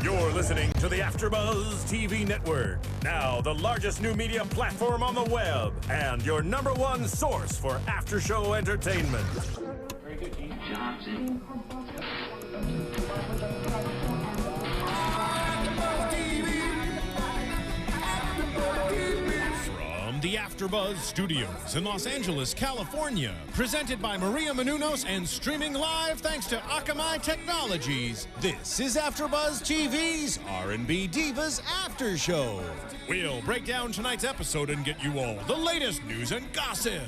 You're listening to the AfterBuzz TV network, now the largest new media platform on the web, and your #1 source for after-show entertainment. Very good, Gene Johnson. The AfterBuzz Studios in Los Angeles, California. Presented by Maria Menounos and streaming live thanks to Akamai Technologies. This is AfterBuzz TV's R&B Divas After Show. We'll break down tonight's episode and get you all the latest news and gossip.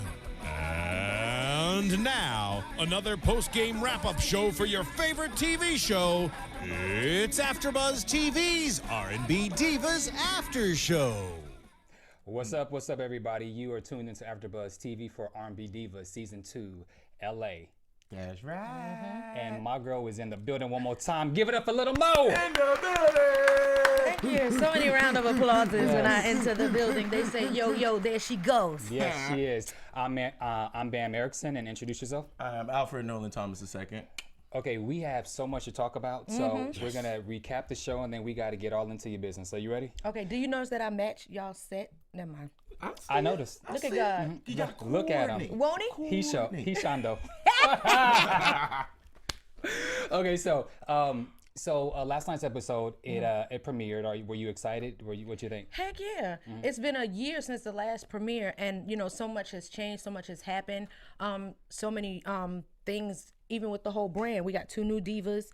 And now, another post-game wrap-up show for your favorite TV show. It's AfterBuzz TV's R&B Divas After Show. What's up, everybody? You are tuned into AfterBuzz TV for R&B Divas Season 2, LA. That's right. And my girl is in the building one more time. Give it up for Lil Mo! In the building! Thank you. So many round of applauses when I enter the building. They say, yo, yo, there she goes. Yes, she is. I'm Bamm Ericsen, and introduce yourself. I'm Alfred Nolan Thomas II. Okay, we have so much to talk about, so we're going to recap the show, and then we got to get all into your business. Are you ready? Okay, do you notice that I match y'all set? Never mind. I noticed. Look at God. You gotta Look at him. Won't he? He shondo. Okay, so last night's episode, it premiered. Were you excited? What you think? Heck yeah. It's been a year since the last premiere, and you know, so much has changed, so much has happened. So many things, even with the whole brand. We got 2 new divas.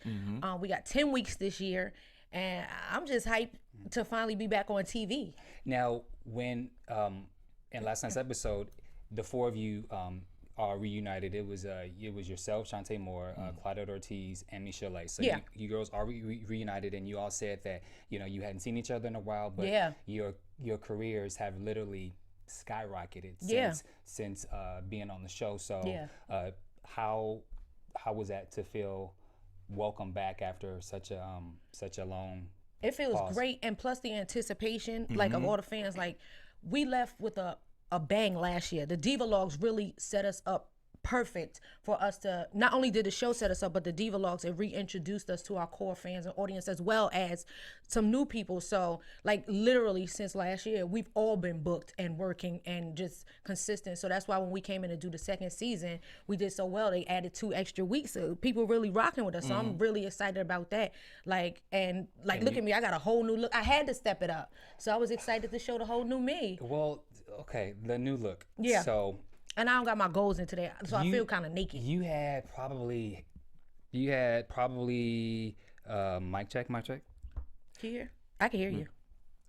We got 10 weeks this year, and I'm just hyped to finally be back on TV. Now, when in last night's episode, the 4 of you are reunited. It was yourself, Shantae Moore, Claudette Ortiz, and Michel'le. So Yeah. you girls are reunited, and you all said that you hadn't seen each other in a while, but Yeah. your careers have literally skyrocketed Yeah. since being on the show. So Yeah. how was that to feel welcome back after such a long? It feels Pause. great, and plus the anticipation, like of all the fans, like we left with a bang last year. The Diva Logs really set us up perfect for us to, not only did the show set us up, but the Diva Logs, it reintroduced us to our core fans and audience, as well as some new people. So like literally since last year, we've all been booked and working and just consistent. So that's why when we came in to do the second season, we did so well. They added 2 extra weeks. So people really rocking with us. So I'm really excited about that. Look at me, I got a whole new look. I had to step it up. So I was excited to show the whole new me. Well, okay, the new look. Yeah. So. And I don't got my goals in today, so I feel kind of naked. You had probably mic check. Can you hear? I can hear you.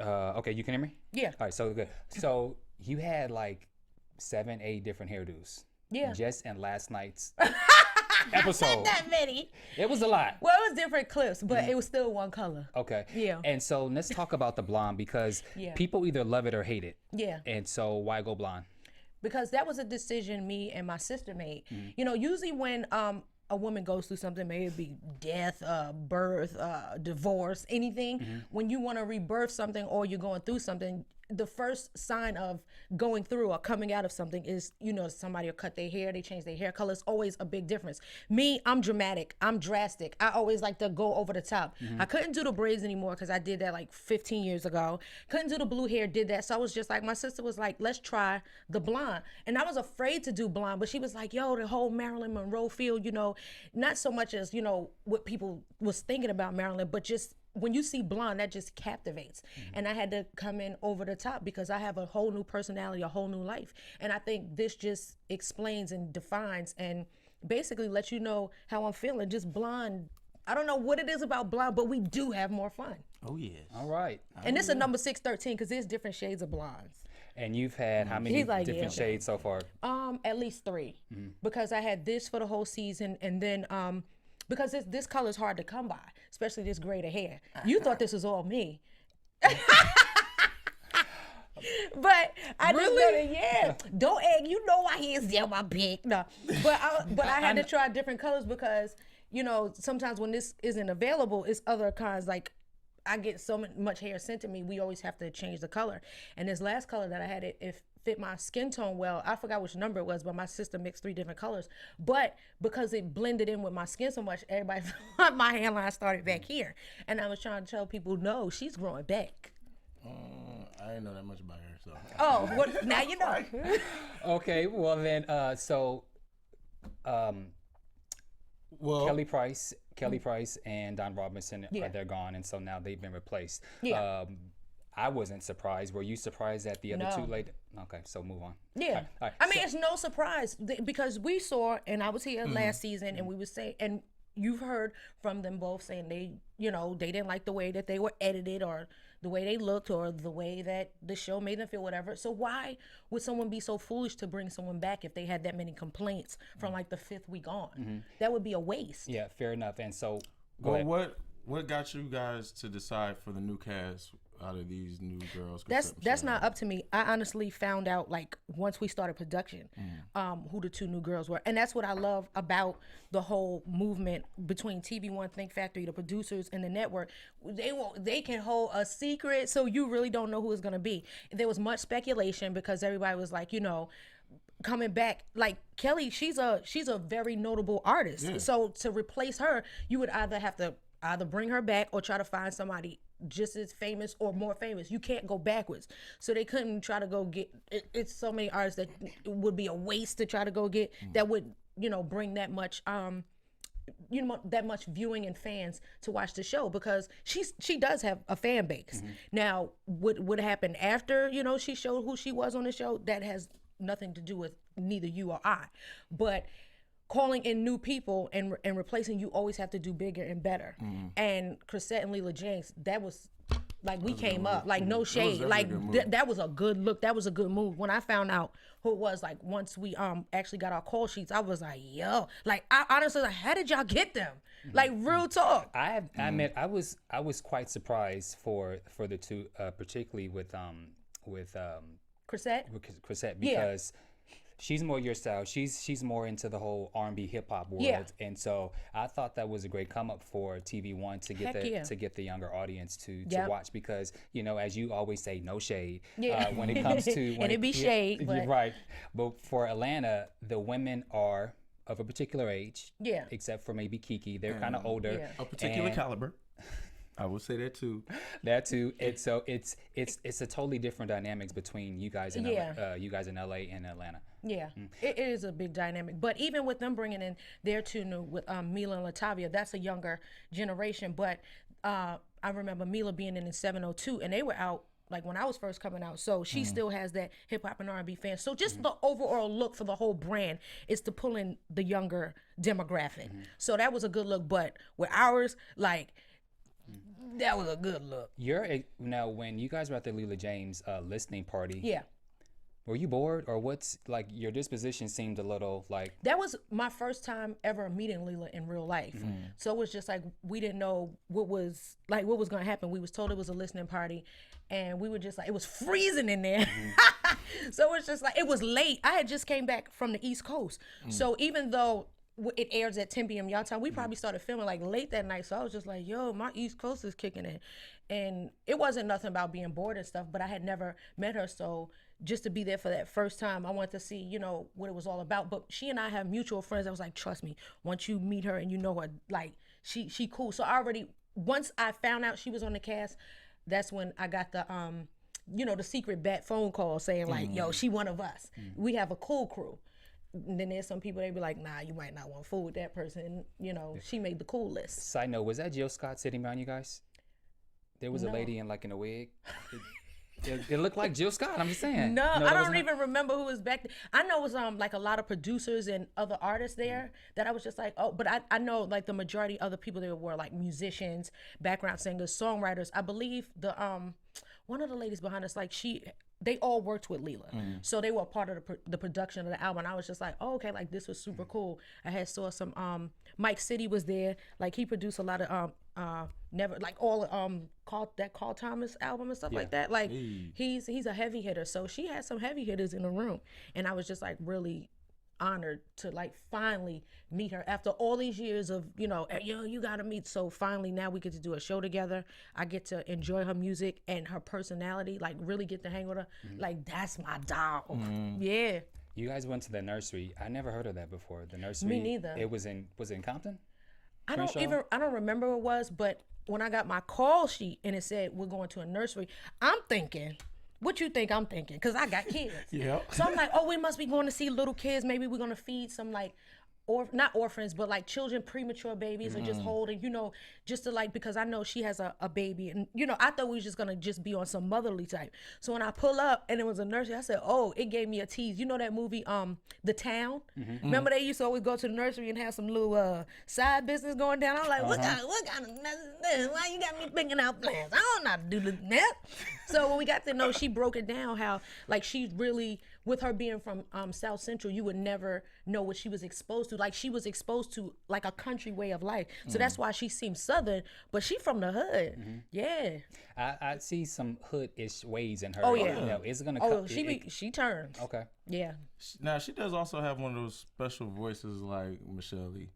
Okay, you can hear me? Yeah. All right, so good. So you had like 7, 8 different hairdos. Yeah. Just in last night's episode. Not that many. It was a lot. Well, it was different clips, but it was still one color. Okay. Yeah. And so let's talk about the blonde, because Yeah. people either love it or hate it. Yeah. And so why go blonde? Because that was a decision me and my sister made. You know, usually when a woman goes through something, maybe it be death, birth, divorce, anything, when you want to rebirth something or you're going through something, the first sign of going through or coming out of something is, somebody will cut their hair, they change their hair color. It's always a big difference. Me, I'm dramatic, I'm drastic. I always like to go over the top. I couldn't do the braids anymore because I did that like 15 years ago. Couldn't do the blue hair, did that. So I was just like, my sister was like, let's try the blonde. And I was afraid to do blonde, but she was like, yo, the whole Marilyn Monroe feel, not so much as, what people was thinking about Marilyn, but just when you see blonde, that just captivates. And I had to come in over the top because I have a whole new personality, a whole new life. And I think this just explains and defines and basically lets you know how I'm feeling. Just blonde. I don't know what it is about blonde, but we do have more fun. Oh, yes. All right. And this is a number 613 because there's different shades of blondes. And you've had how many different shades so far? At least 3. Because I had this for the whole season, and then because this color is hard to come by, especially this grade of hair. You thought this was all me. But I just really? Yeah. Don't egg. You know why he is there, my big. No. But I had to try different colors because, sometimes when this isn't available, it's other kinds. Like, I get so much hair sent to me, we always have to change the color. And this last color that I had, it fit my skin tone well. I forgot which number it was, but my sister mixed 3 different colors. But because it blended in with my skin so much, everybody thought my hairline started back here. And I was trying to tell people, no, she's growing back. I didn't know that much about her, so. Oh, what, now you know. Okay, well then, Well, Kelly Price and Don Robinson they're gone, and so now they've been replaced. Yeah. I wasn't surprised. Were you surprised at the other No. 2 late? Okay, so move on. Yeah. All right, I mean, it's no surprise because we saw, and I was here last season, and we would say, and you've heard from them both saying they, you know, they didn't like the way that they were edited or the way they looked or the way that the show made them feel, whatever. So why would someone be so foolish to bring someone back if they had that many complaints from like the 5th week on? That would be a waste. Yeah, fair enough. And so, go well, ahead. what got you guys to decide for the new cast out of these new girls? That's not up to me. I honestly found out like once we started production, who the 2 new girls were, and that's what I love about the whole movement between TVOne, Think Factory, the producers, and the network. They can hold a secret, so you really don't know who it's gonna be. There was much speculation because everybody was like, you know, coming back, like Kelly, she's a very notable artist. Yeah. So to replace her, you would either have to bring her back or try to find somebody just as famous or more famous. You can't go backwards. So they couldn't try to go get it's so many artists that it would be a waste to try to go get that would, you know, bring that much you know, that much viewing and fans to watch the show, because she does have a fan base. Now what happened after, you know, she showed who she was on the show, that has nothing to do with neither you or I. But calling in new people and replacing, you always have to do bigger and better. And Chrisette and Leela James, that was like, we came up, like, no shade, like that was a good look, that was a good move. When I found out who it was, like once we actually got our call sheets, I was like, yo, like I honestly, like, how did y'all get them? Like, real talk. I admit I was quite surprised for the 2, particularly with Chrisette? Chrisette, because she's more your style. She's more into the whole R&B hip hop world, and so I thought that was a great come up for TV1 to get to get the younger audience to watch, because, you know, as you always say, no shade. When it comes to and it be shade, but... right. But for Atlanta, the women are of a particular age, except for maybe KeKe. They're kind of older, a particular caliber. I will say that too. That too. It's a totally different dynamics between you guys in LA and Atlanta. Yeah, it is a big dynamic. But even with them bringing in their 2 new, with Michel'le and Latavia, that's a younger generation. But I remember Michel'le being in 702, and they were out like when I was first coming out. So she still has that hip hop and R&B fan. So just the overall look for the whole brand is to pull in the younger demographic. So that was a good look. But with ours, like, that was a good look. Now, when you guys were at the Leela James listening party, were you bored, or what's, like, your disposition seemed a little like... That was my first time ever meeting Leela in real life. So it was just like, we didn't know what was going to happen. We was told it was a listening party, and we were just like, it was freezing in there. So it's just like, it was late. I had just came back from the East Coast. So even though it airs at 10 p.m. y'all time, we probably started filming like late that night. So I was just like, yo, my East Coast is kicking in. And it wasn't nothing about being bored and stuff, but I had never met her. So just to be there for that first time, I wanted to see, you know, what it was all about. But she and I have mutual friends. I was like, trust me, once you meet her and you know her, like, she cool. So once I found out she was on the cast, that's when I got the, you know, the secret bat phone call saying like, yo, she one of us. We have a cool crew. And then there's some people, they be like, nah, you might not want to fool with that person. And, you know, she made the cool list. Side note, was that Jill Scott sitting behind you guys? There was a lady in like in a wig. It looked like Jill Scott. I'm just saying. No, I don't even remember who was back there. I know it was like a lot of producers and other artists there that I was just like, oh, but I know like the majority of the people there were like musicians, background singers, songwriters. I believe the one of the ladies behind us, like they all worked with Leela. So they were part of the production of the album. And I was just like, oh, okay, like this was super cool. I saw some, Mike City was there. Like he produced a lot of, never, like all, Carl Thomas album and stuff like that. Like he's a heavy hitter. So she had some heavy hitters in the room. And I was just like really honored to like finally meet her after all these years of, you know, you gotta meet. So finally now we get to do a show together. I get to enjoy her music and her personality, like really get to hang with her. Like, that's my dog. Yeah. You guys went to the nursery. I never heard of that before. The nursery. Me neither. Was it in Compton? I don't remember what it was, but when I got my call sheet and it said we're going to a nursery, I'm thinking, what you think I'm thinking? Because I got kids. Yeah. So I'm like, oh, we must be going to see little kids. Maybe we're going to feed some like, or not orphans, but like children, premature babies, or just holding, you know, just to like, because I know she has a baby, and you know, I thought we was just gonna just be on some motherly type. So when I pull up and it was a nursery, I said, oh, it gave me a tease. You know that movie, The Town? Remember they used to always go to the nursery and have some little side business going down. I'm like, what kind of mess is this? Why you got me picking out plans? I don't know how to do that. So when we got to know, she broke it down how like she's really, with her being from South Central, you would never know what she was exposed to. Like, she was exposed to like a country way of life. So that's why she seems Southern, but she from the hood. Yeah. I see some hood-ish ways in her. Oh, yeah. You know, it's gonna Oh, she turns. Okay. Yeah. Now, she does also have one of those special voices like Michel'le.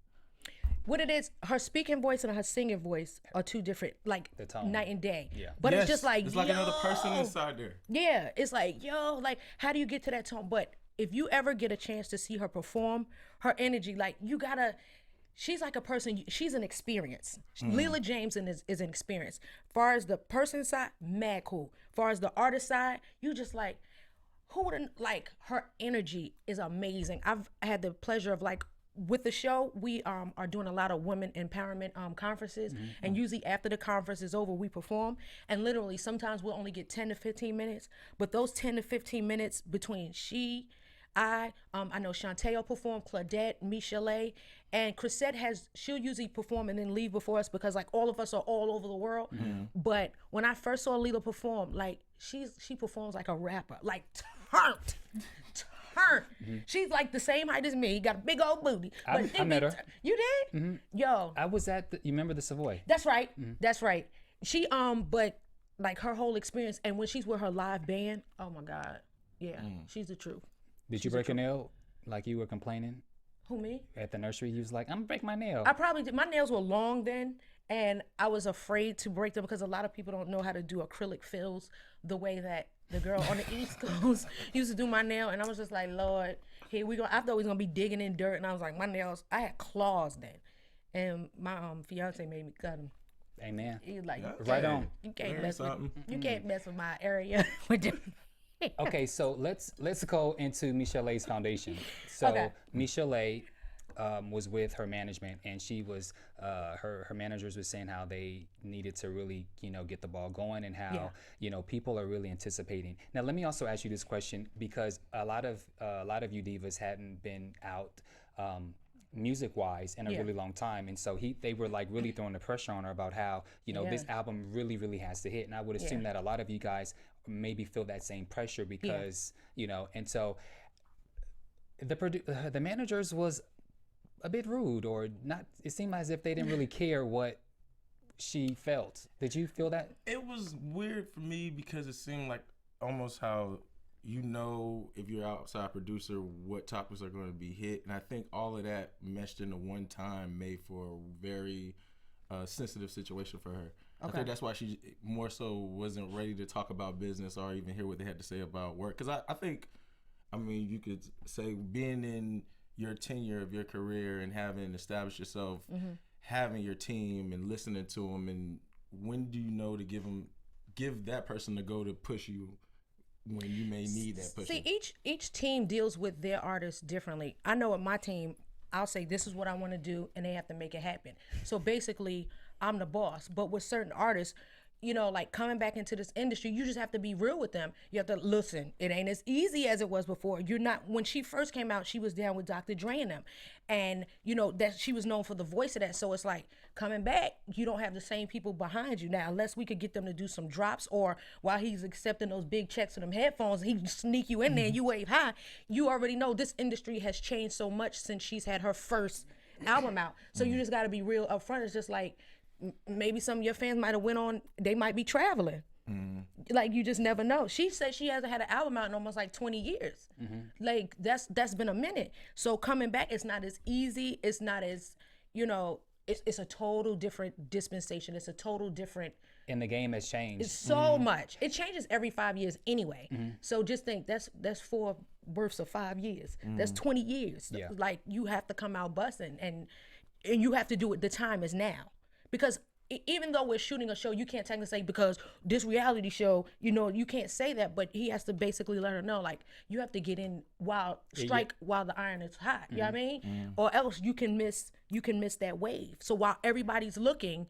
What it is, her speaking voice and her singing voice are two different, like The tone. night and day. Yeah. But Yes, it's just like, it's like another person inside there. Yeah, it's like, yo, like, how do you get to that tone? But if you ever get a chance to see her perform, her energy, like, you gotta, she's like a person, she's an experience. Leela Jameson is an experience. Far as the person side, mad cool. Far as the artist side, you just like, who would, like, her energy is amazing. I've had the pleasure of like, with the show, we are doing a lot of women empowerment conferences, and usually after the conference is over, we perform, and literally sometimes we'll only get 10 to 15 minutes, but those 10 to 15 minutes between I know Shantae will perform, Claudette, Michel'le, and Chrisette she'll usually perform and then leave before us because like all of us are all over the world. But when I first saw Leela perform, like she performs like a rapper, like turned. She's like the same height as me, got a big old booty. I met her. You did? Yo. I was at you remember the Savoy? That's right. That's right. She but like her whole experience, and when she's with her live band, oh my God. Yeah. She's the truth. Did you break a nail like you were complaining? Who, me? At the nursery, you was like, I'm gonna break my nail. I probably did. My nails were long then, and I was afraid to break them because a lot of people don't know how to do acrylic fills the way that the girl on the East Coast used to do my nail. And I was just like, Lord, here we go. I thought we was gonna be digging in dirt, and I was like, my nails, I had claws then. And my fiance made me cut them. Amen. He was like, right on. You can't mess with my area with them. Okay, so let's go into Michel'le's foundation. So Okay. Michel'le was with her management, and she was her managers were saying how they needed to really get the ball going, and how people are really anticipating. Now let me also ask you this question, because a lot of you divas hadn't been out music wise in a really long time, and so they were like really throwing the pressure on her about how this album really has to hit. And I would assume that a lot of you guys maybe feel that same pressure because and so the managers was a bit rude, or not. It seemed as if they didn't really care what she felt. Did you feel that? It was weird for me because it seemed like almost how if you're outside producer what topics are going to be hit, and I think all of that meshed into one time made for a very sensitive situation for her. Okay. I think that's why she more so wasn't ready to talk about business or even hear what they had to say about work. Because I think, you could say being in your tenure of your career and having established yourself, having your team and listening to them, and when do you know to give that person the go to push you when you may need that push. See, each team deals with their artists differently. I know with my team, I'll say this is what I want to do, and they have to make it happen. So basically, I'm the boss. But with certain artists, like coming back into this industry, you just have to be real with them. You have to listen. It ain't as easy as it was before. You're not. When she first came out, she was down with Dr. Dre and them, and that she was known for the voice of that. So it's like coming back, you don't have the same people behind you now, unless we could get them to do some drops, or while he's accepting those big checks for them headphones, he sneak you in there and you wave high. You already know this industry has changed so much since she's had her first album out. So you just got to be real upfront. It's just like, maybe some of your fans might have went on, they might be traveling. Like, you just never know. She said she hasn't had an album out in almost like 20 years. Like, that's been a minute. So coming back, it's not as easy. It's not as, you know, it's a total different dispensation. It's a total different. And the game has changed. It's so much. It changes every 5 years anyway. So just think, that's 4 births of 5 years. That's 20 years. Yeah. Like, you have to come out busting, and you have to do it. The time is now, because even though we're shooting a show, you can't technically say, because this reality show, you know, you can't say that, but he has to basically let her know, like, you have to get in while the iron is hot. You know what I mean? Or else you can miss that wave. So while everybody's looking,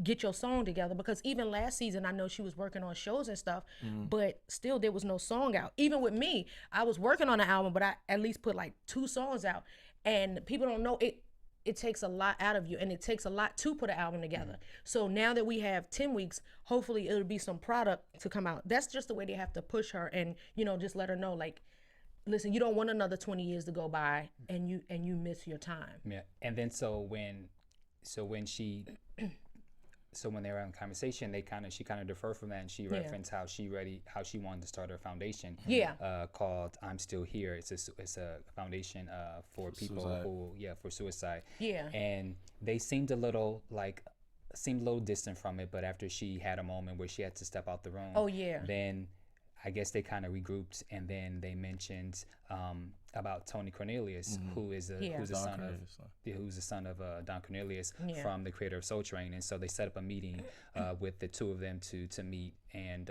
get your song together, because even last season, I know she was working on shows and stuff, but still there was no song out. Even with me, I was working on an album, but I at least put like 2 songs out, and people don't know it. It takes a lot out of you, and it takes a lot to put an album together. So now that we have 10 weeks, hopefully it'll be some product to come out. That's just the way they have to push her, and, you know, just let her know, like, listen, you don't want another 20 years to go by and you miss your time. Yeah. And then so when they were having a conversation, she kind of deferred from that, and she referenced how she wanted to start her foundation. Called I'm Still Here. It's a foundation for people for suicide. Yeah. And they seemed a little distant from it, but after she had a moment where she had to step out the room. Then I guess they kind of regrouped, and then they mentioned about Tony Cornelius, who is the son of Don Cornelius from the creator of Soul Train, and so they set up a meeting with the 2 of them to meet, and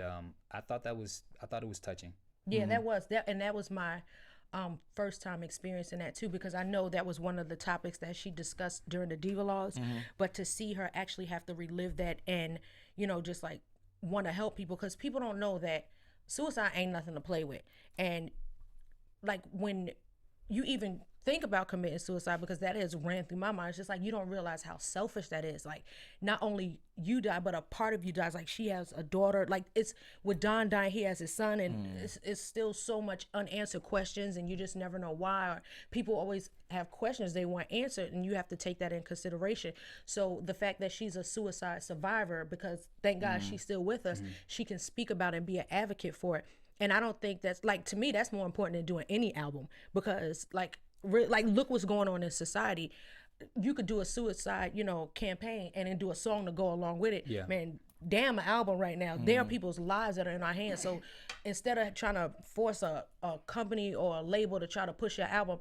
I thought it was touching. Yeah, that was my first time experiencing that too, because I know that was one of the topics that she discussed during the Diva Laws, but to see her actually have to relive that, and, you know, just like want to help people, because people don't know that suicide ain't nothing to play with. And like, when you even think about committing suicide, because that has ran through my mind, it's just like, you don't realize how selfish that is. Like, not only you die, but a part of you dies. Like, she has a daughter. Like, it's with Don dying, he has his son, and it's still so much unanswered questions, and you just never know why. Or people always have questions they want answered, and you have to take that in consideration. So the fact that she's a suicide survivor, because thank God she's still with us, she can speak about it and be an advocate for it. And I don't think that's, like, to me, that's more important than doing any album, because like look what's going on in society. You could do a suicide, you know, campaign, and then do a song to go along with it. Yeah. Man, damn, an album right now. There are people's lives that are in our hands. So instead of trying to force a company or a label to try to push your album,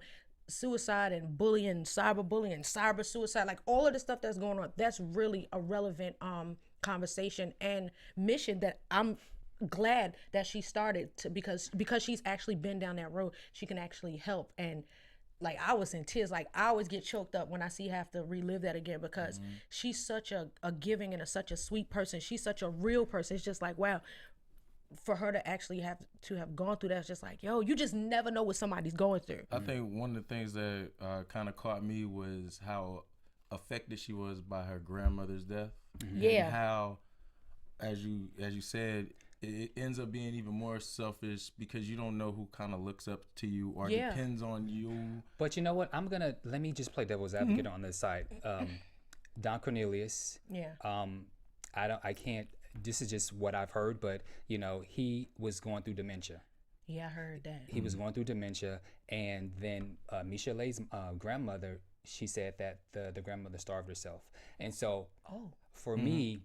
suicide and bullying, cyber suicide, like all of the stuff that's going on, that's really a relevant conversation and mission that I'm glad that she started to, because she's actually been down that road. She can actually help. And like, I was in tears. Like, I always get choked up when I see her have to relive that again, because she's such a giving and such a sweet person. She's such a real person. It's just like, wow, for her to actually have gone through that, it's just like, yo, you just never know what somebody's going through. I think one of the things that kind of caught me was how affected she was by her grandmother's death. Yeah. And how, as you said, it ends up being even more selfish, because you don't know who kind of looks up to you or depends on you. But you know what? Let me just play devil's advocate on this side. Don Cornelius. Yeah. I can't. This is just what I've heard, but you know, he was going through dementia. Yeah, I heard that. He was going through dementia, and then Michel'le's grandmother, she said that the grandmother starved herself, and so for me,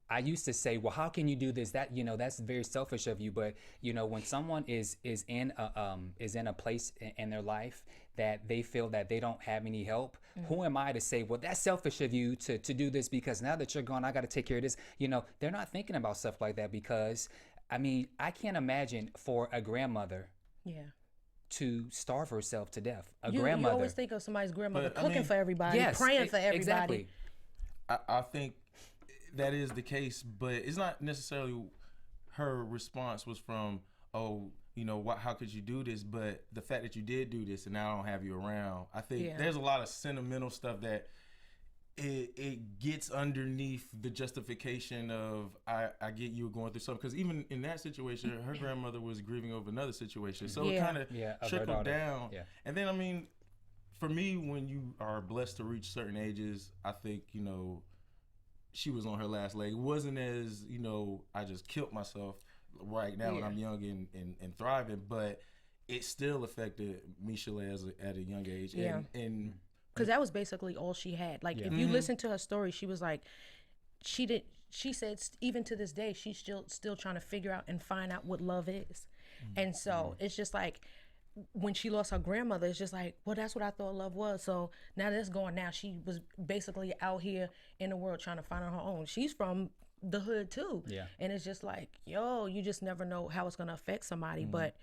I used to say, well, how can you do this? That, you know, that's very selfish of you. But you know, when someone is in a place in their life that they feel that they don't have any help, who am I to say, well, that's selfish of you to do this, because now that you're gone, I got to take care of this. You know, they're not thinking about stuff like that, because I mean, I can't imagine for a grandmother to starve herself to death. Grandmother. You always think of somebody's grandmother cooking for everybody, praying for everybody. Exactly. I think that is the case, but it's not necessarily her response was from, oh, you know, how could you do this? But the fact that you did do this and now I don't have you around, I think there's a lot of sentimental stuff that it gets underneath the justification of I get you going through something. Because even in that situation, her grandmother was grieving over another situation. So it kind of trickled down. Yeah. And then, I mean, for me, when you are blessed to reach certain ages, I think, you know, she was on her last leg. It wasn't as, you know, I just killed myself right now and I'm young and thriving, but it still affected Michel'le at a young age. Yeah. And because that was basically all she had. Like, if you listen to her story, she was like, she said even to this day, she's still trying to figure out and find out what love is. And so it's just like, when she lost her grandmother, it's just like, well, that's what I thought love was. So now that's gone. Now she was basically out here in the world trying to find her own. She's from the hood too. Yeah. And it's just like, yo, you just never know how it's gonna affect somebody. But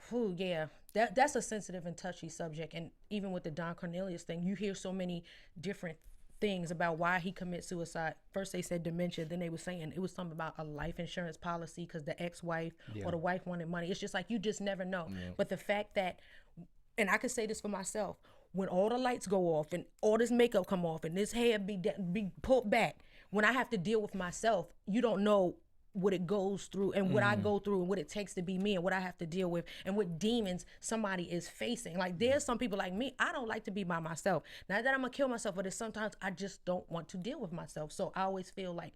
whew, yeah, that's a sensitive and touchy subject. And even with the Don Cornelius thing, you hear so many different things about why he commits suicide. First they said dementia, then they were saying it was something about a life insurance policy because the ex-wife or the wife wanted money. It's just like, you just never know. But the fact that, and I can say this for myself, when all the lights go off and all this makeup come off and this hair be pulled back, when I have to deal with myself, you don't know what it goes through and what I go through and what it takes to be me and what I have to deal with and what demons somebody is facing. Like, there's some people like me, I don't like to be by myself. Not that I'm gonna kill myself, but it's sometimes I just don't want to deal with myself. So I always feel like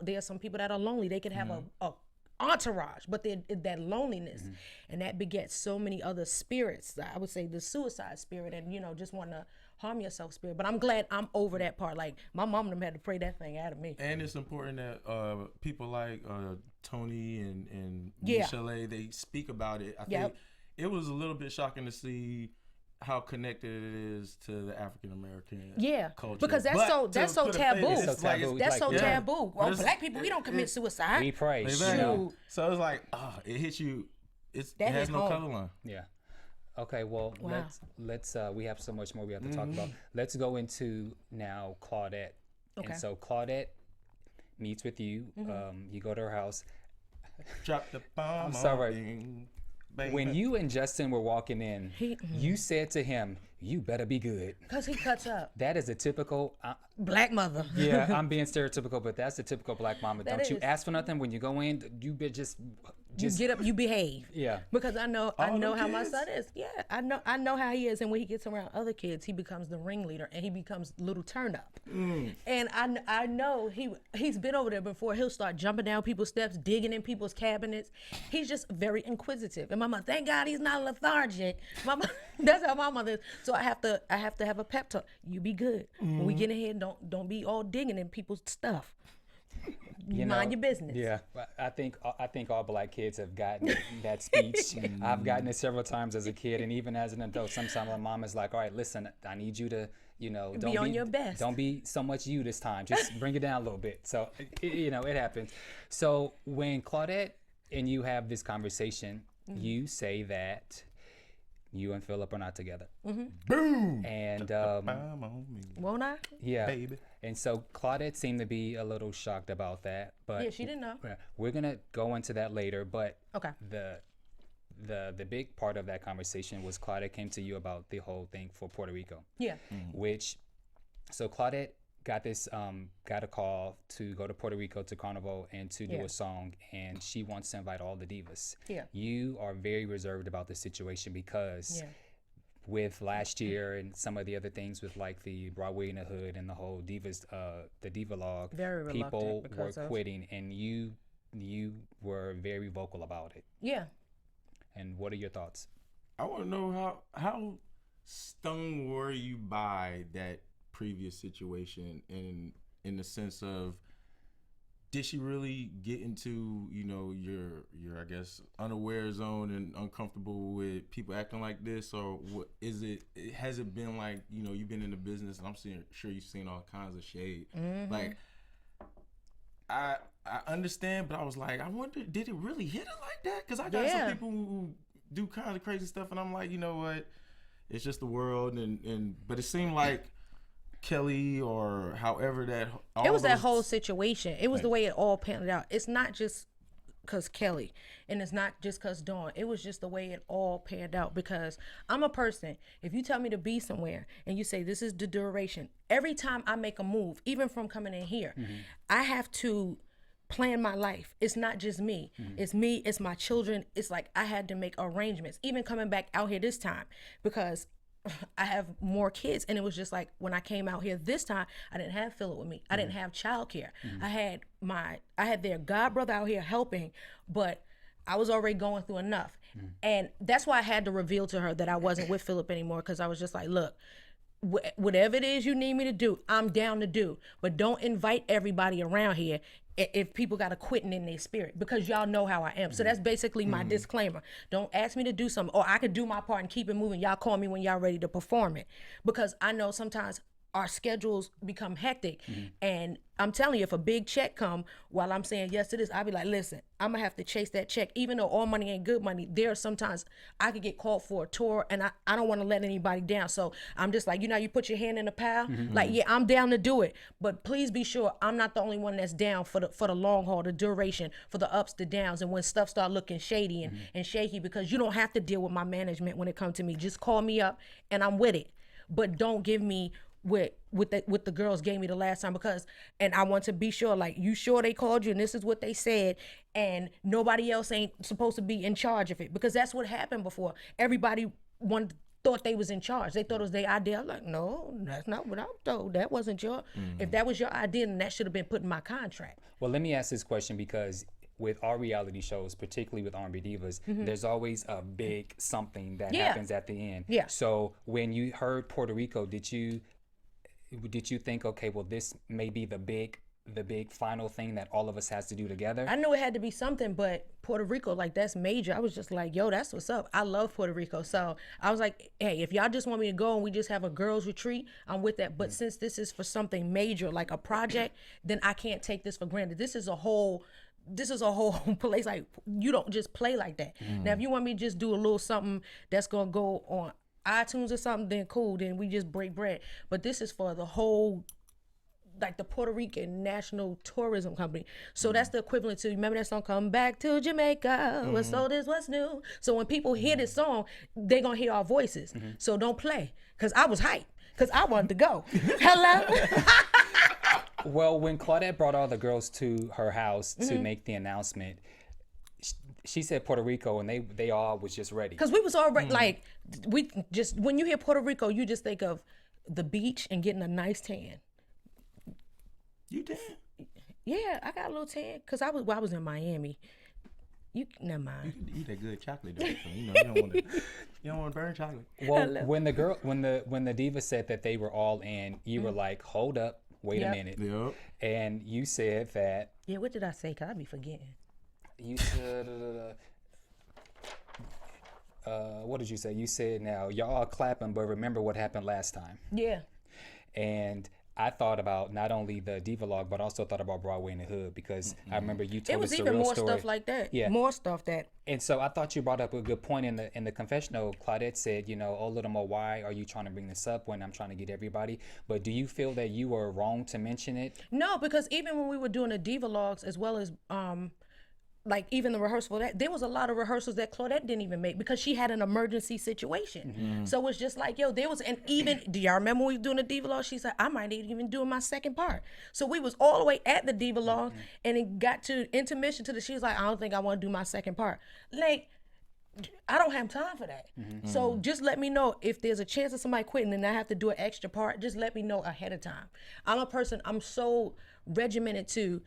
there's some people that are lonely. They can have a entourage, but that loneliness and that begets so many other spirits. I would say the suicide spirit and, you know, just want to harm yourself spirit. But I'm glad I'm over that part. Like, my mom and them had to pray that thing out of me. And it's important that people like Tony and Michel'le, they speak about it. I think it was a little bit shocking to see how connected it is to the African American culture. Because that's so taboo. That's so taboo. Well, black people, we don't commit suicide. We pray. So it's like, it hits you. It has no color line. Yeah. Okay, well, let's we have so much more we have to talk about. Let's go into now Claudette. Okay. And so Claudette meets with you. You go to her house. Drop the bomb. I'm sorry. When you and Justin were walking in, you said to him, "You better be good." Because he cuts up. That is a typical black mother. Yeah, I'm being stereotypical, but that's the typical black mama. Don't you ask for nothing when you go in. You be just you get up, you behave. Yeah. Because I know how my son is. Yeah, I know how he is, and when he gets around other kids, he becomes the ringleader and he becomes little turn up. And I know he's been over there before. He'll start jumping down people's steps, digging in people's cabinets. He's just very inquisitive. And my mother, thank God he's not lethargic. That's how my mother is. So I have to have a pep talk. You be good. When we get in here, don't be all digging in people's stuff. Mind your business. Yeah, I think all black kids have gotten that speech. I've gotten it several times as a kid, and even as an adult. Sometimes my mom is like, "All right, listen, I need you to, don't be on your best. Don't be so much you this time. Just bring it down a little bit." So, it happens. So when Claudette and you have this conversation, you say that you and Philip are not together. Boom. And won't I? Yeah, baby. And so Claudette seemed to be a little shocked about that, but yeah, she didn't know. We're gonna go into that later. But okay, the big part of that conversation was Claudette came to you about the whole thing for Puerto Rico. Yeah. So Claudette got a call to go to Puerto Rico to Carnival and to do a song, and she wants to invite all the divas. Yeah. You are very reserved about the situation because with last year and some of the other things with like the Broadway in the Hood and the whole divas, the diva log, people were quitting, and you were very vocal about it. Yeah. And what are your thoughts? I want to know how stung were you by that previous situation, in the sense of, did she really get into your I guess unaware zone and uncomfortable with people acting like this, or what is it? Has it been like you've been in the business and I'm sure you've seen all kinds of shade. Like I understand, but I was like, I wonder, did it really hit her like that? Because I got some people who do kind of crazy stuff, and I'm like, you know what? It's just the world, but it seemed like Kelly, or however that that whole situation. It was the way it all panned out. It's not just because Kelly, and it's not just because Dawn. It was just the way it all panned out, because I'm a person, if you tell me to be somewhere and you say this is the duration, every time I make a move, even from coming in here, I have to plan my life. It's not just me. It's me, it's my children. It's like I had to make arrangements, even coming back out here this time, because I have more kids, and it was just like when I came out here this time, I didn't have Philip with me. I didn't have childcare. I had their god brother out here helping, but I was already going through enough. And that's why I had to reveal to her that I wasn't with Philip anymore, because I was just like, look, whatever it is you need me to do, I'm down to do. But don't invite everybody around here if people got a quitting in their spirit, because y'all know how I am. So that's basically my disclaimer. Don't ask me to do something, or I could do my part and keep it moving. Y'all call me when y'all ready to perform it. Because I know sometimes our schedules become hectic. And I'm telling you, if a big check come while I'm saying yes to this, I'll be like, listen, I'm gonna have to chase that check. Even though all money ain't good money, there are sometimes I could get called for a tour, and I don't wanna let anybody down. So I'm just like, you put your hand in the pile, like, yeah, I'm down to do it. But please be sure I'm not the only one that's down for the long haul, the duration, for the ups, the downs, and when stuff start looking shady and shaky, because you don't have to deal with my management when it comes to me. Just call me up and I'm with it. But don't give me what the girls gave me the last time, and I want to be sure, like, you sure they called you and this is what they said, and nobody else ain't supposed to be in charge of it, because that's what happened before. Everybody thought they was in charge. They thought it was their idea. I'm like, no, that's not what I'm told. That wasn't if that was your idea, then that should have been put in my contract. Well, let me ask this question, because with our reality shows, particularly with R&B Divas, there's always a big something that happens at the end. Yeah. So when you heard Puerto Rico, did you think, okay, well, this may be the big final thing that all of us has to do together? I knew it had to be something, but Puerto Rico, like, that's major. I was just like, yo, that's what's up. I love Puerto Rico. So I was like, hey, if y'all just want me to go and we just have a girls retreat, I'm with that. But since this is for something major, like a project, then I can't take this for granted. This is a whole place. Like, you don't just play like that. Now, if you want me to just do a little something that's gonna go on iTunes or something, then cool, then we just break bread. But this is for the whole, like, the Puerto Rican National Tourism Company. So that's the equivalent to, remember that song, Come Back to Jamaica, what's old is what's new. So when people hear this song, they gonna hear our voices. So don't play, because I was hyped, because I wanted to go. Hello? Well, when Claudette brought all the girls to her house to make the announcement, she said Puerto Rico, and they all was just ready. Because we was already, like, we just, when you hear Puerto Rico, you just think of the beach and getting a nice tan. You did? Yeah, I got a little tan, because I was in Miami. Never mind. You can eat that good chocolate, though. So, you don't want to burn chocolate. Well, when the diva said that they were all in, you were like, hold up, wait a minute. Yep. And you said that. Yeah, what did I say? Because I be forgetting. You said, what did you say? You said, now, y'all are clapping, but remember what happened last time. Yeah. And I thought about not only the diva log, but also thought about Broadway in the Hood, because I remember you told us the real story. It was even more stuff like that. Yeah. More stuff that. And so I thought you brought up a good point in the confessional. Claudette said, oh, Lil Mo, why are you trying to bring this up when I'm trying to get everybody? But do you feel that you were wrong to mention it? No, because even when we were doing the diva logs, as well as like even the rehearsal, there was a lot of rehearsals that Claudette didn't even make, because she had an emergency situation. So it's just like, do y'all remember when we were doing the diva log? She said, I might even do my second part. So we was all the way at the diva log, and it got to intermission she was like, I don't think I want to do my second part. Like, I don't have time for that. So just let me know if there's a chance of somebody quitting and I have to do an extra part. Just let me know ahead of time. I'm so regimented to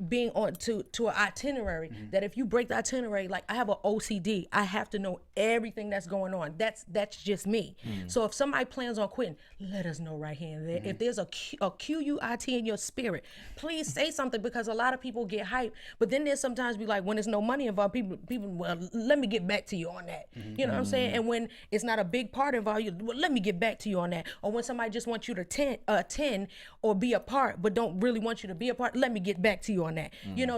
being on to an itinerary that if you break the itinerary, like, I have an OCD, I have to know everything that's going on. That's just me. So if somebody plans on quitting, let us know right here and there. If there's a QUIT in your spirit, please say something, because a lot of people get hyped, but then there's sometimes be like, when there's no money involved, people, well, let me get back to you on that. You know what I'm saying? And when it's not a big part involved, well, let me get back to you on that. Or when somebody just wants you to attend or be a part, but don't really want you to be a part, let me get back to you on that.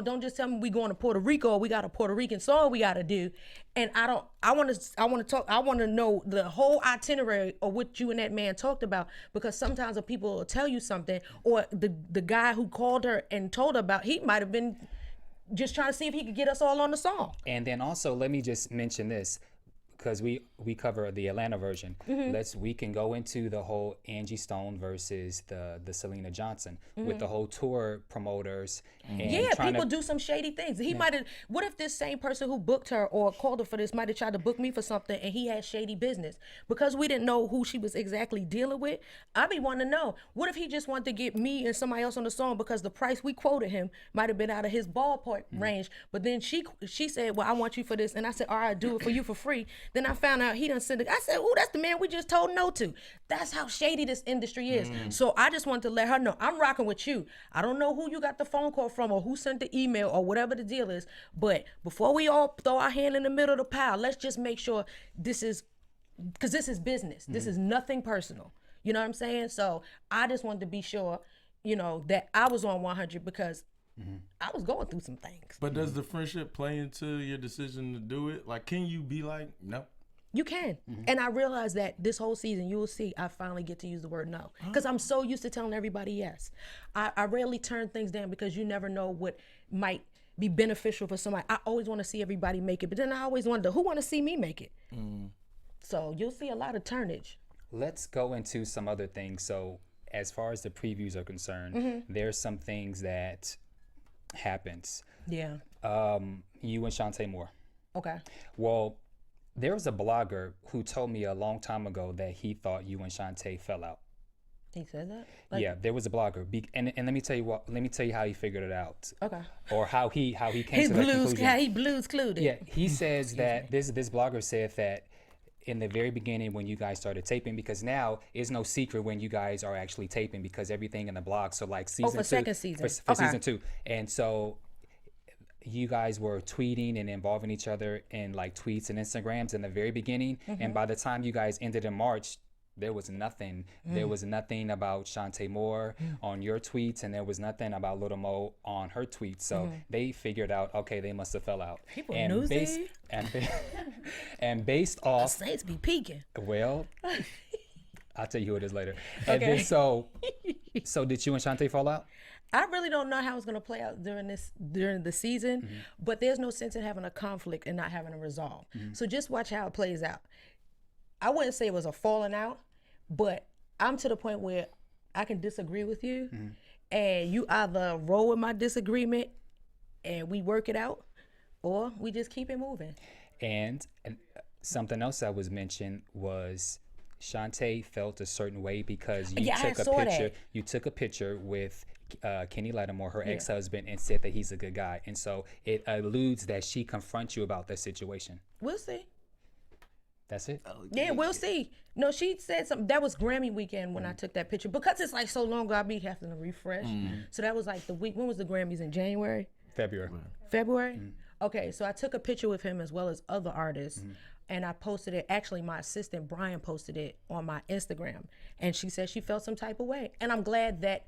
Don't just tell me we going to Puerto Rico, we got a Puerto Rican song we got to do, and I want to know the whole itinerary of what you and that man talked about, because sometimes the people will tell you something, or the guy who called her and told her about, he might have been just trying to see if he could get us all on the song. And then also, let me just mention this, because we cover the Atlanta version. We can go into the whole Angie Stone versus the Syleena Johnson with the whole tour promoters. And people do some shady things. He might have. What if this same person who booked her or called her for this might have tried to book me for something and he had shady business because we didn't know who she was exactly dealing with? I be wanting to know. What if he just wanted to get me and somebody else on the song because the price we quoted him might have been out of his ballpark range? But then she said, "Well, I want you for this," and I said, "All right, do it for you for free." Then I found out he done sent it. I said, "Oh, that's the man we just told no to." That's how shady this industry is. So I just wanted to let her know I'm rocking with you. I don't know who you got the phone call from or who sent the email or whatever the deal is, but before we all throw our hand in the middle of the pile, let's just make sure this is, because this is business. This is nothing personal. You know what I'm saying? So I just wanted to be sure, that I was on 100 because I was going through some things. But does the friendship play into your decision to do it? Like, can you be like, no? You can. And I realized that this whole season, you will see, I finally get to use the word no. Because I'm so used to telling everybody yes. I rarely turn things down because you never know what might be beneficial for somebody. I always want to see everybody make it. But then I always wonder, who want to see me make it? So you'll see a lot of turnage. Let's go into some other things. So as far as the previews are concerned, there's some things that happens. Yeah. You and Shantae Moore. Okay. Well, there was a blogger who told me a long time ago that he thought you and Shantae fell out. He said that? Yeah, there was a blogger, and let me tell you what. Let me tell you how he figured it out. Okay. Or how he came to that conclusion. How he blues clued it. Yeah, he says that this blogger said that in the very beginning when you guys started taping, because now it's no secret when you guys are actually taping because everything in the blog. So like season 2. Second season. For season 2, and so you guys were tweeting and involving each other in like tweets and Instagrams in the very beginning, and by the time you guys ended in March, there was nothing. There was nothing about Shantae Moore on your tweets, and there was nothing about Lil Mo on her tweets. So they figured out, okay, they must have fell out. People nosy. And based off, the Saints be peeking. Well, I'll tell you who it is later. Okay. And then so did you and Shantae fall out? I really don't know how it's gonna play out during the season, but there's no sense in having a conflict and not having a resolve. So just watch how it plays out. I wouldn't say it was a falling out, but I'm to the point where I can disagree with you, and you either roll with my disagreement and we work it out, or we just keep it moving. And something else that was mentioned was Shantae felt a certain way because you took a picture with Kenny Lattimore, her ex-husband, and said that he's a good guy. And so it alludes that she confronts you about that situation. We'll see. That's it? Yeah, we'll see. No, she said something. That was Grammy weekend when I took that picture. Because it's like so long ago, I'll be having to refresh. So that was like the week. When was the Grammys? In January? February. Okay, so I took a picture with him as well as other artists. And I posted it. Actually, my assistant, Brian, posted it on my Instagram. And she said she felt some type of way. And I'm glad that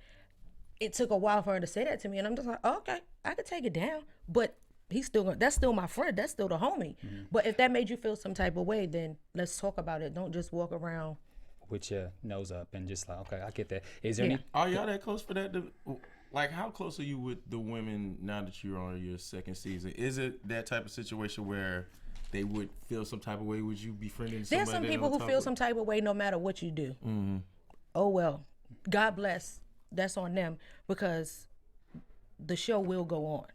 it took a while for her to say that to me. And I'm just like, oh, okay, I could take it down. But that's still my friend. That's still the homie. But if that made you feel some type of way, then let's talk about it. Don't just walk around with your nose up and just like, okay, I get that. Is there any? Are y'all that close for that? Like, how close are you with the women now that you're on your second season? Is it that type of situation where they would feel some type of way? Would you befriending somebody? There's some people who feel some type of way no matter what you do. Oh well, God bless. That's on them, because the show will go on.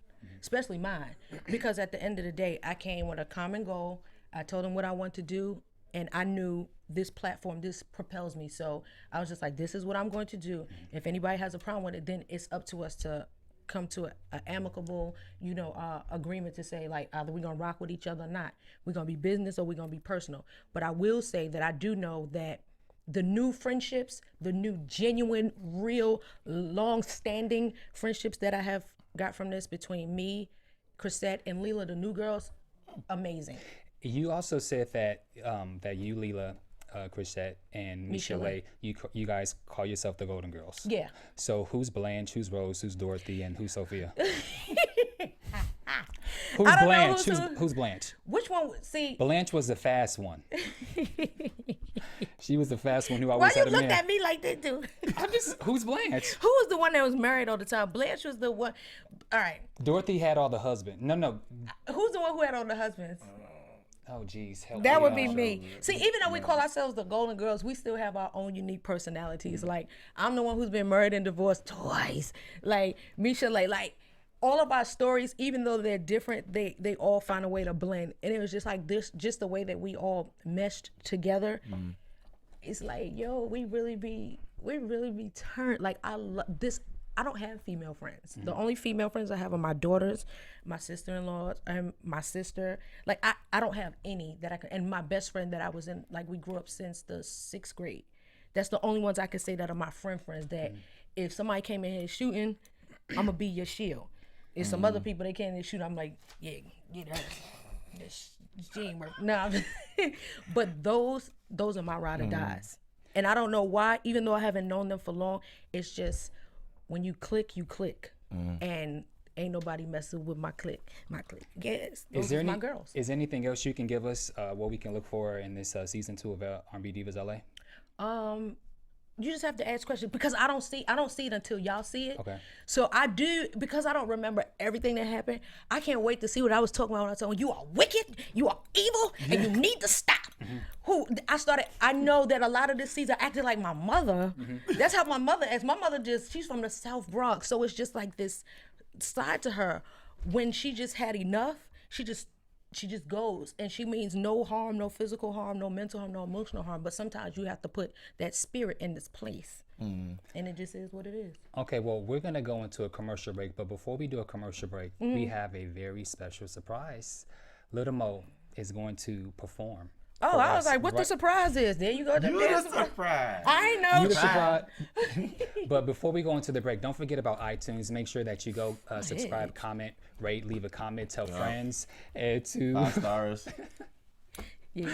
Especially mine, because at the end of the day, I came with a common goal. I told them what I want to do, and I knew this platform, this propels me. So I was just like, this is what I'm going to do. If anybody has a problem with it, then it's up to us to come to an amicable, agreement to say, like, either we're gonna rock with each other or not. We're gonna be business or we're gonna be personal. But I will say that I do know that the new friendships, the new genuine, real, long-standing friendships that I have got from this between me, Chrisette, and Leela, the new girls, amazing. You also said that that you, Leela, Chrisette, and Michel'le, you guys call yourself the Golden Girls. Yeah. So who's Blanche, who's Rose, who's Dorothy, and who's Sophia? Who's Blanche? Who's Blanche? Which one? See, Blanche was the fast one. She was the fast one who always had a man. Why you look at me like that, dude? Who's Blanche? Who was the one that was married all the time? Blanche was the one. All right. Dorothy had all the husbands. No. Who's the one who had all the husbands? Oh, geez. That would be me. See, even though we call ourselves the Golden Girls, we still have our own unique personalities. Like, I'm the one who's been married and divorced twice. Like, Michel'le, like, all of our stories, even though they're different, they all find a way to blend. And it was just like this, just the way that we all meshed together. It's like, yo, we really be turned. Like, I love this. I don't have female friends. The only female friends I have are my daughters, my sister-in-laws, and my sister. Like, I don't have any that I can, and my best friend that I was in, like, we grew up since the 6th grade. That's the only ones I can say that are my friends that if somebody came in here shooting, I'm gonna be your shield. If some other people, they came in shoot, I'm like, yeah, get her. She ain't work. No, but those are my ride or dies. And I don't know why, even though I haven't known them for long, it's just, when you click, you click. And ain't nobody messing with my click. Yes, those are my girls. Is there anything else you can give us what we can look for in this season 2 of R&B Divas LA? You just have to ask questions because I don't see it until y'all see it. Okay. So I do, because I don't remember everything that happened. I can't wait to see what I was talking about when I was telling you are wicked, you are evil, and you need to stop. I know that a lot of this season I acted like my mother. That's how my mother is. My mother she's from the South Bronx, so it's just like this side to her. When she just had enough, she just goes, and she means no harm, no physical harm, no mental harm, no emotional harm. But sometimes you have to put that spirit in this place, and it just is what it is. Okay, well, we're gonna go into a commercial break, but before we do a commercial break, we have a very special surprise. Lil Mo is going to perform. Oh, I was like, what the surprise is? There you go. You're the surprise. I know. You're the surprise. But before we go into the break, don't forget about iTunes. Make sure that you go subscribe, comment, rate, leave a comment, tell friends, and to 5 stars. Yeah.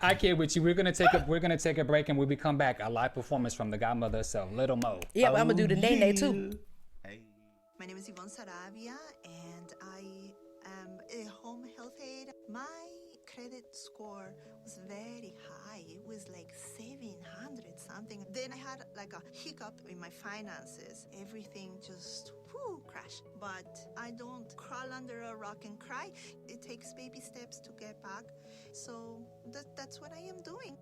I kid with you. We're gonna take a break, and when we come back, a live performance from the godmother herself, Lil Mo. Yeah, I'm gonna do the Nene too. Hey. My name is Yvonne Saravia, and I am a home health aide. My credit score was very high. It was like 700 something. Then I had like a hiccup in my finances. Everything just crashed. But I don't crawl under a rock and cry. It takes baby steps to get back. So that's what I am doing.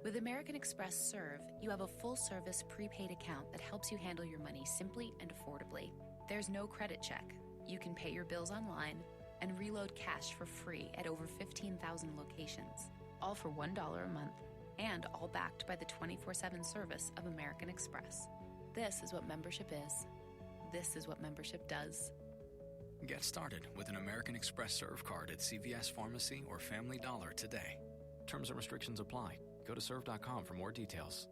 With American Express Serve, you have a full-service prepaid account that helps you handle your money simply and affordably. There's no credit check. You can pay your bills online and reload cash for free at over 15,000 locations, all for $1 a month, and all backed by the 24/7 service of American Express. This is what membership is. This is what membership does. Get started with an American Express Serve card at CVS Pharmacy or Family Dollar today. Terms and restrictions apply. Go to serve.com for more details.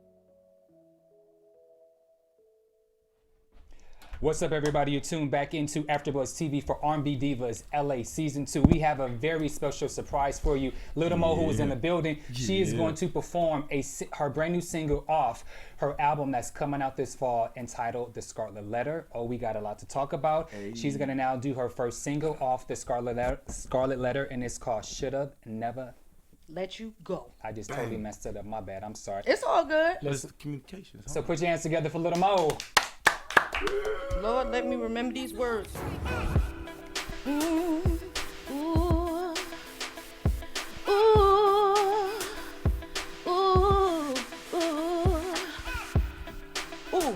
What's up, everybody? You're tuned back into AfterBuzz TV for R&B Divas LA Season 2. We have a very special surprise for you. Lil Mo, who is in the building, she is going to perform her brand new single off her album that's coming out this fall entitled The Scarlet Letter. Oh, we got a lot to talk about. She's going to now do her first single off The Scarlet Letter, and it's called Shoulda Never Let You Go. I just totally messed it up. My bad. I'm sorry. It's all good. Let's communications. So put your hands together for Lil Mo. Lord, let me remember these words. Ooh, ooh, ooh, ooh, ooh, ooh.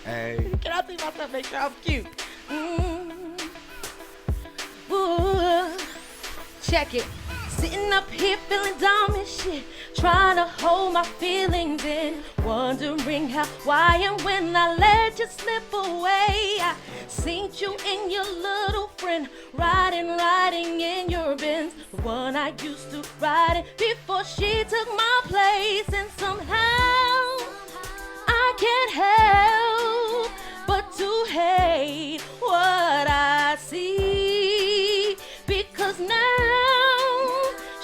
Hey. Can I see myself make sure I'm cute? Ooh, check it. Sitting up here feeling dumb and shit, trying to hold my feelings in, wondering how, why, and when I let you slip away. I seen you and your little friend riding in your Benz, the one I used to ride in before she took my place. And somehow I can't help but to hate what I see, because now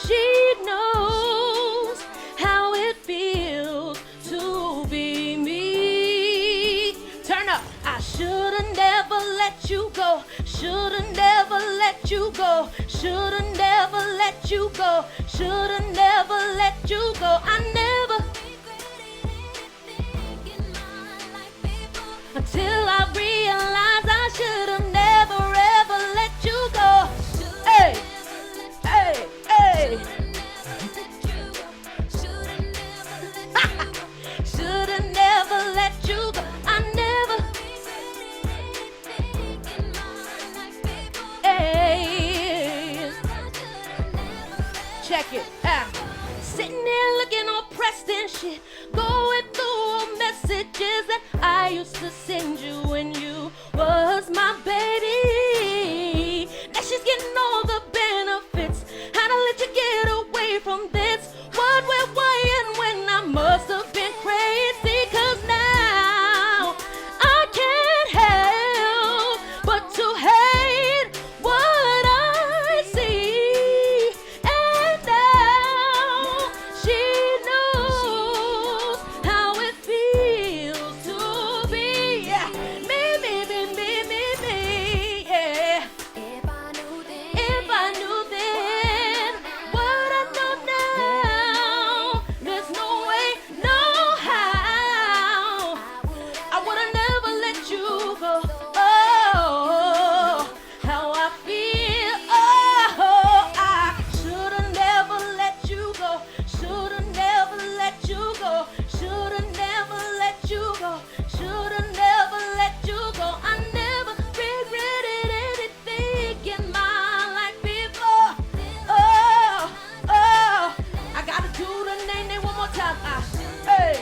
she knows how it feels to be me. Turn up. I shoulda never let you go. Shoulda never let you go. Shoulda never let you go. Shoulda never let you go. I never. Until I realized I shoulda never ever let you go. Hey, hey. check it. Sitting there looking all pressed and shit, going through all messages that I used to send you when you was my baby. Now she's getting all the benefits. How to let you get away from this? What went Wyatt when I must have been crazy? 'Cause now I can't help but to hate what I see. And now she knows how it feels to be me, yeah. If I knew then what I know now, there's no way, no how. I would've never let you go. Oh, how I feel. Oh, I should've never let you go. Should've never let you go. Should've never let you go. Should've never let you go. I never regretted anything in my life before. Oh, I gotta do the name one more time. Hey.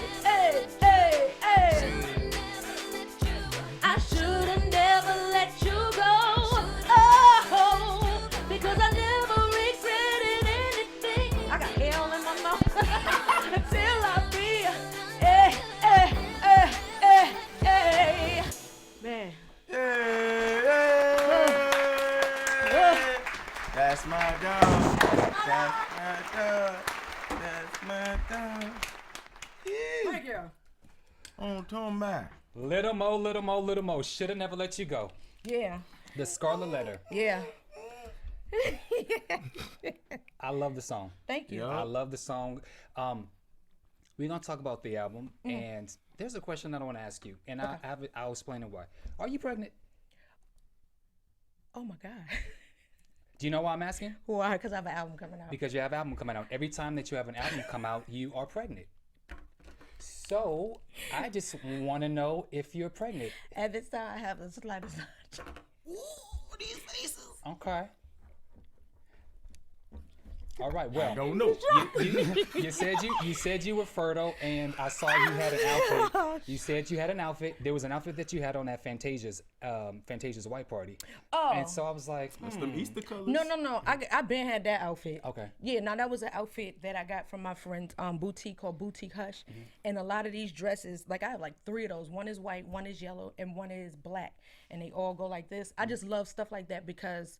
I should've never let you go. Oh, because I never regretted anything. I got hell in my mouth until I feel. Man. That's my dog. That's my dog. That's my dog. Thank you. On Tom back. Little Mo. Shoulda never let you go. Yeah. The Scarlet Letter. Yeah. I love the song. Thank you. Yup. I love the song. We're gonna talk about the album, and there's a question that I want to ask you, and I'll explain it why. Are you pregnant? Oh my God. Do you know why I'm asking? Why? Because I have an album coming out. Because you have an album coming out. Every time that you have an album come out, you are pregnant. So I just want to know if you're pregnant. At this time, I have the slightest. Ooh, these faces. Okay. All right. Well, I don't know. you said you were fertile, and I saw you had an outfit. You said you had an outfit. There was an outfit that you had on that Fantasia's white party. Oh. And so I was like, That's them Easter colors. No. I been had that outfit. Okay. Yeah, now that was an outfit that I got from my friend's boutique called Boutique Hush. And a lot of these dresses, like I have like 3 of those. One is white, one is yellow, and one is black. And they all go like this. I just love stuff like that because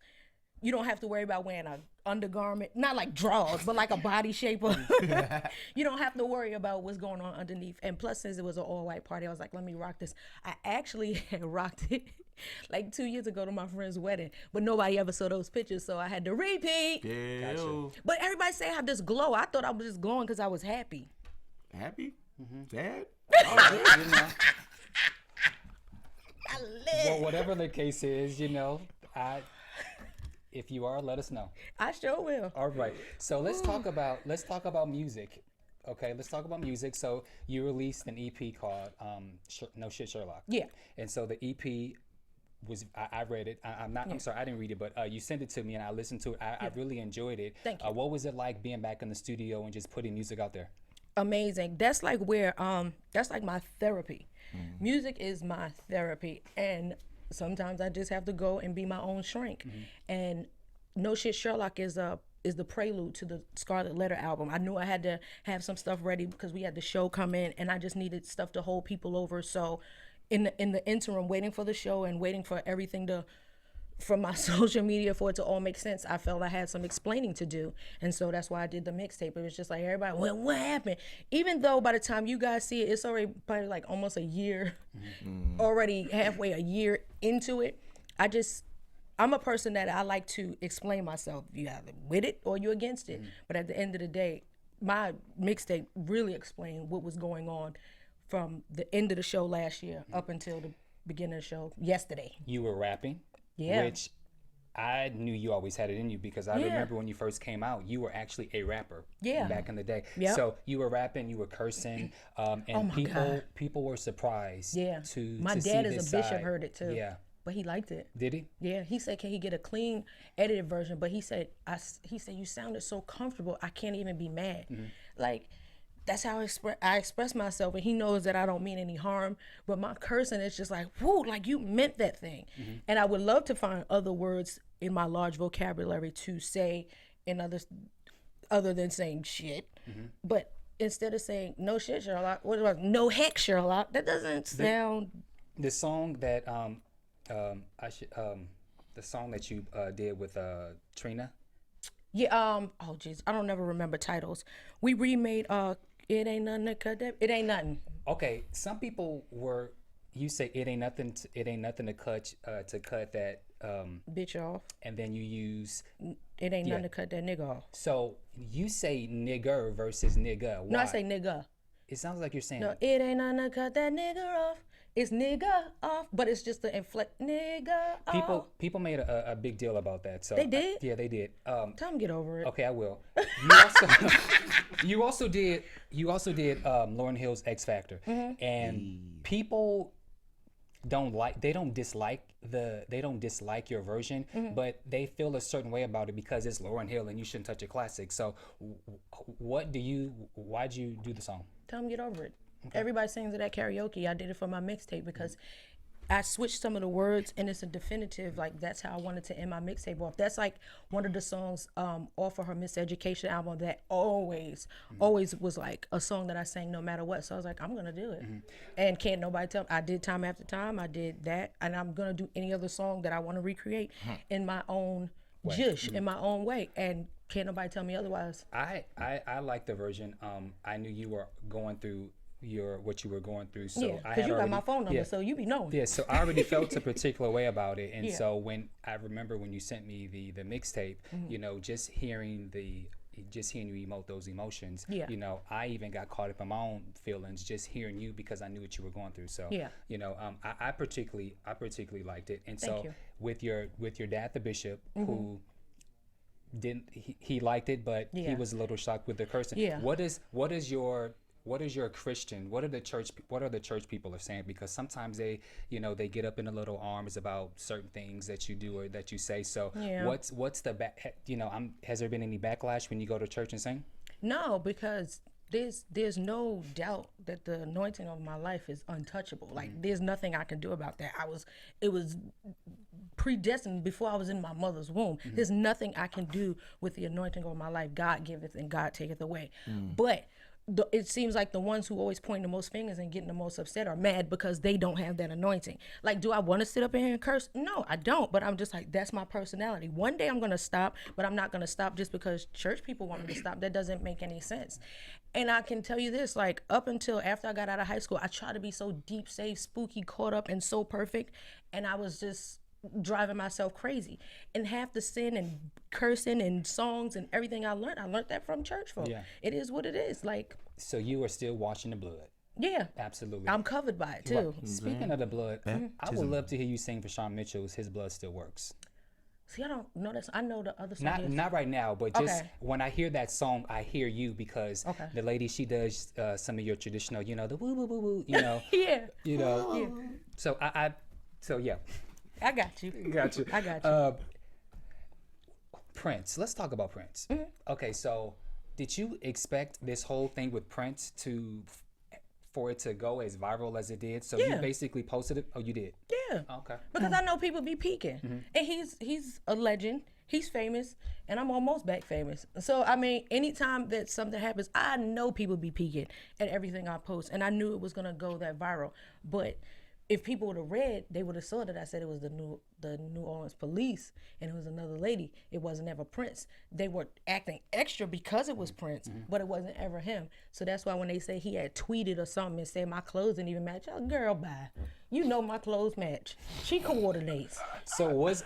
you don't have to worry about wearing an undergarment, not like drawers, but like a body shaper. You don't have to worry about what's going on underneath. And plus, since it was an all-white party, I was like, let me rock this. I actually had rocked it like 2 years ago to my friend's wedding, but nobody ever saw those pictures, so I had to repeat. Yeah. Gotcha. But everybody say I have this glow. I thought I was just glowing because I was happy. Happy? Sad? you know. I Well, whatever the case is, if you are, let us know. I sure will. All right. So let's talk about music. Okay, let's talk about music. So you released an EP called No Shit Sherlock. Yeah. And so the EP was I read it. I'm sorry, I didn't read it, but you sent it to me and I listened to it. I really enjoyed it. Thank you. What was it like being back in the studio and just putting music out there? Amazing. That's like where that's like my therapy. Music is my therapy, and sometimes I just have to go and be my own shrink. And No Shit Sherlock is the prelude to the Scarlet Letter album. I knew I had to have some stuff ready because we had the show come in, and I just needed stuff to hold people over. So in the interim, waiting for the show and waiting for everything from my social media for it to all make sense, I felt I had some explaining to do. And so that's why I did the mixtape. It was just like, everybody, well, what happened? Even though by the time you guys see it, it's already probably like almost a year, already halfway a year into it. I'm a person that I like to explain myself. You either with it or you're against it. But at the end of the day, my mixtape really explained what was going on from the end of the show last year up until the beginning of the show yesterday. You were rapping. Yeah. Which I knew you always had it in you because I remember when you first came out, you were actually a rapper. Yeah. Back in the day. Yep. So you were rapping, you were cursing, and people were surprised. Yeah. To my see dad this is a bishop, side. heard it too. Yeah. but he liked it. Did he? Yeah, he said, can he get a clean edited version? But he said, you sounded so comfortable, I can't even be mad. Like, that's how I express myself, and he knows that I don't mean any harm, but my cursing is just like, whoo, like you meant that thing. And I would love to find other words in my large vocabulary to say in others, other than saying shit. But instead of saying no shit, Sherlock, what about no heck, Sherlock? That doesn't sound. The song that the song that you did with Trina. Yeah. Oh jeez, I don't never remember titles. We remade It Ain't Nothing to Cut That. It Ain't Nothing. Okay, some people were. You say it ain't nothing. It ain't nothing to cut that bitch off. And then you use it ain't nothing to cut that nigga off. So you say nigger versus nigga. Why? No, I say nigga. It sounds like you're saying. No, it ain't nothing to cut that nigga off. It's nigga off, but it's just the inflect nigga off. People made a big deal about that. So they did. Yeah, they did. Tell them get over it. Okay, I will. You also did Lauryn Hill's X Factor, and people don't dislike your version, but they feel a certain way about it because it's Lauryn Hill and you shouldn't touch a classic. So why'd you do the song? Tell them get over it. Okay. Everybody sings it at karaoke. I did it for my mixtape because I switched some of the words, and it's a definitive, like that's how I wanted to end my mixtape off. That's like one of the songs off of her Miseducation album that always was like a song that I sang no matter what. So I was like, I'm gonna do it. And can't nobody tell me. I did Time After Time, I did that, and I'm gonna do any other song that I want to recreate in my own in my own way, and can't nobody tell me otherwise. I like the version. I knew you were going through what you were going through, so yeah, because you got my phone number, so you be knowing. Yeah, so I already felt a particular way about it, and so when I remember when you sent me the mixtape, you know, just hearing you emote those emotions, you know, I even got caught up in my own feelings just hearing you because I knew what you were going through. So you know, I particularly liked it, and so with your dad, the bishop, who didn't he liked it, but he was a little shocked with the cursing. What is your Christian? What are the church people are saying? Because sometimes they get up in a little arms about certain things that you do or that you say. So what's the has there been any backlash when you go to church and sing? No, because there's no doubt that the anointing of my life is untouchable. Like there's nothing I can do about that. It was predestined before I was in my mother's womb. There's nothing I can do with the anointing of my life. God giveth and God taketh away. But it seems like the ones who always point the most fingers and getting the most upset are mad because they don't have that anointing. Like, do I want to sit up in here and curse? No, I don't. But I'm just like, that's my personality. One day I'm going to stop, but I'm not going to stop just because church people want me to stop. That doesn't make any sense. And I can tell you this, like, up until after I got out of high school, I tried to be so deep, safe, spooky, caught up, and so perfect. And I was just driving myself crazy. And half the sin and cursing and songs and everything I learned that from church folk. It is what it is. Like, so you are still washing the blood? Yeah, absolutely. I'm covered by it too. Well, speaking of the blood, I would love to hear you sing for Shawn Mitchell's "His Blood Still Works." See, I don't know this. I know the other song. Not right now, but just when I hear that song, I hear you because the lady, she does some of your traditional, the woo woo woo woo, So I got you. I got you. Prince. Let's talk about Prince. Okay, so did you expect this whole thing with Prince for it to go as viral as it did? So you basically posted it. Oh, you did? Yeah. Okay. Because I know people be peeking, and he's a legend. He's famous, and I'm almost back famous. So I mean, anytime that something happens, I know people be peeking at everything I post, and I knew it was gonna go that viral, but if people would have read, they would have saw that I said it was the New Orleans police and it was another lady. It wasn't ever Prince. They were acting extra because it was Prince, but it wasn't ever him. So that's why when they say he had tweeted or something and said my clothes didn't even match, oh, girl, bye. You know my clothes match. She coordinates. So was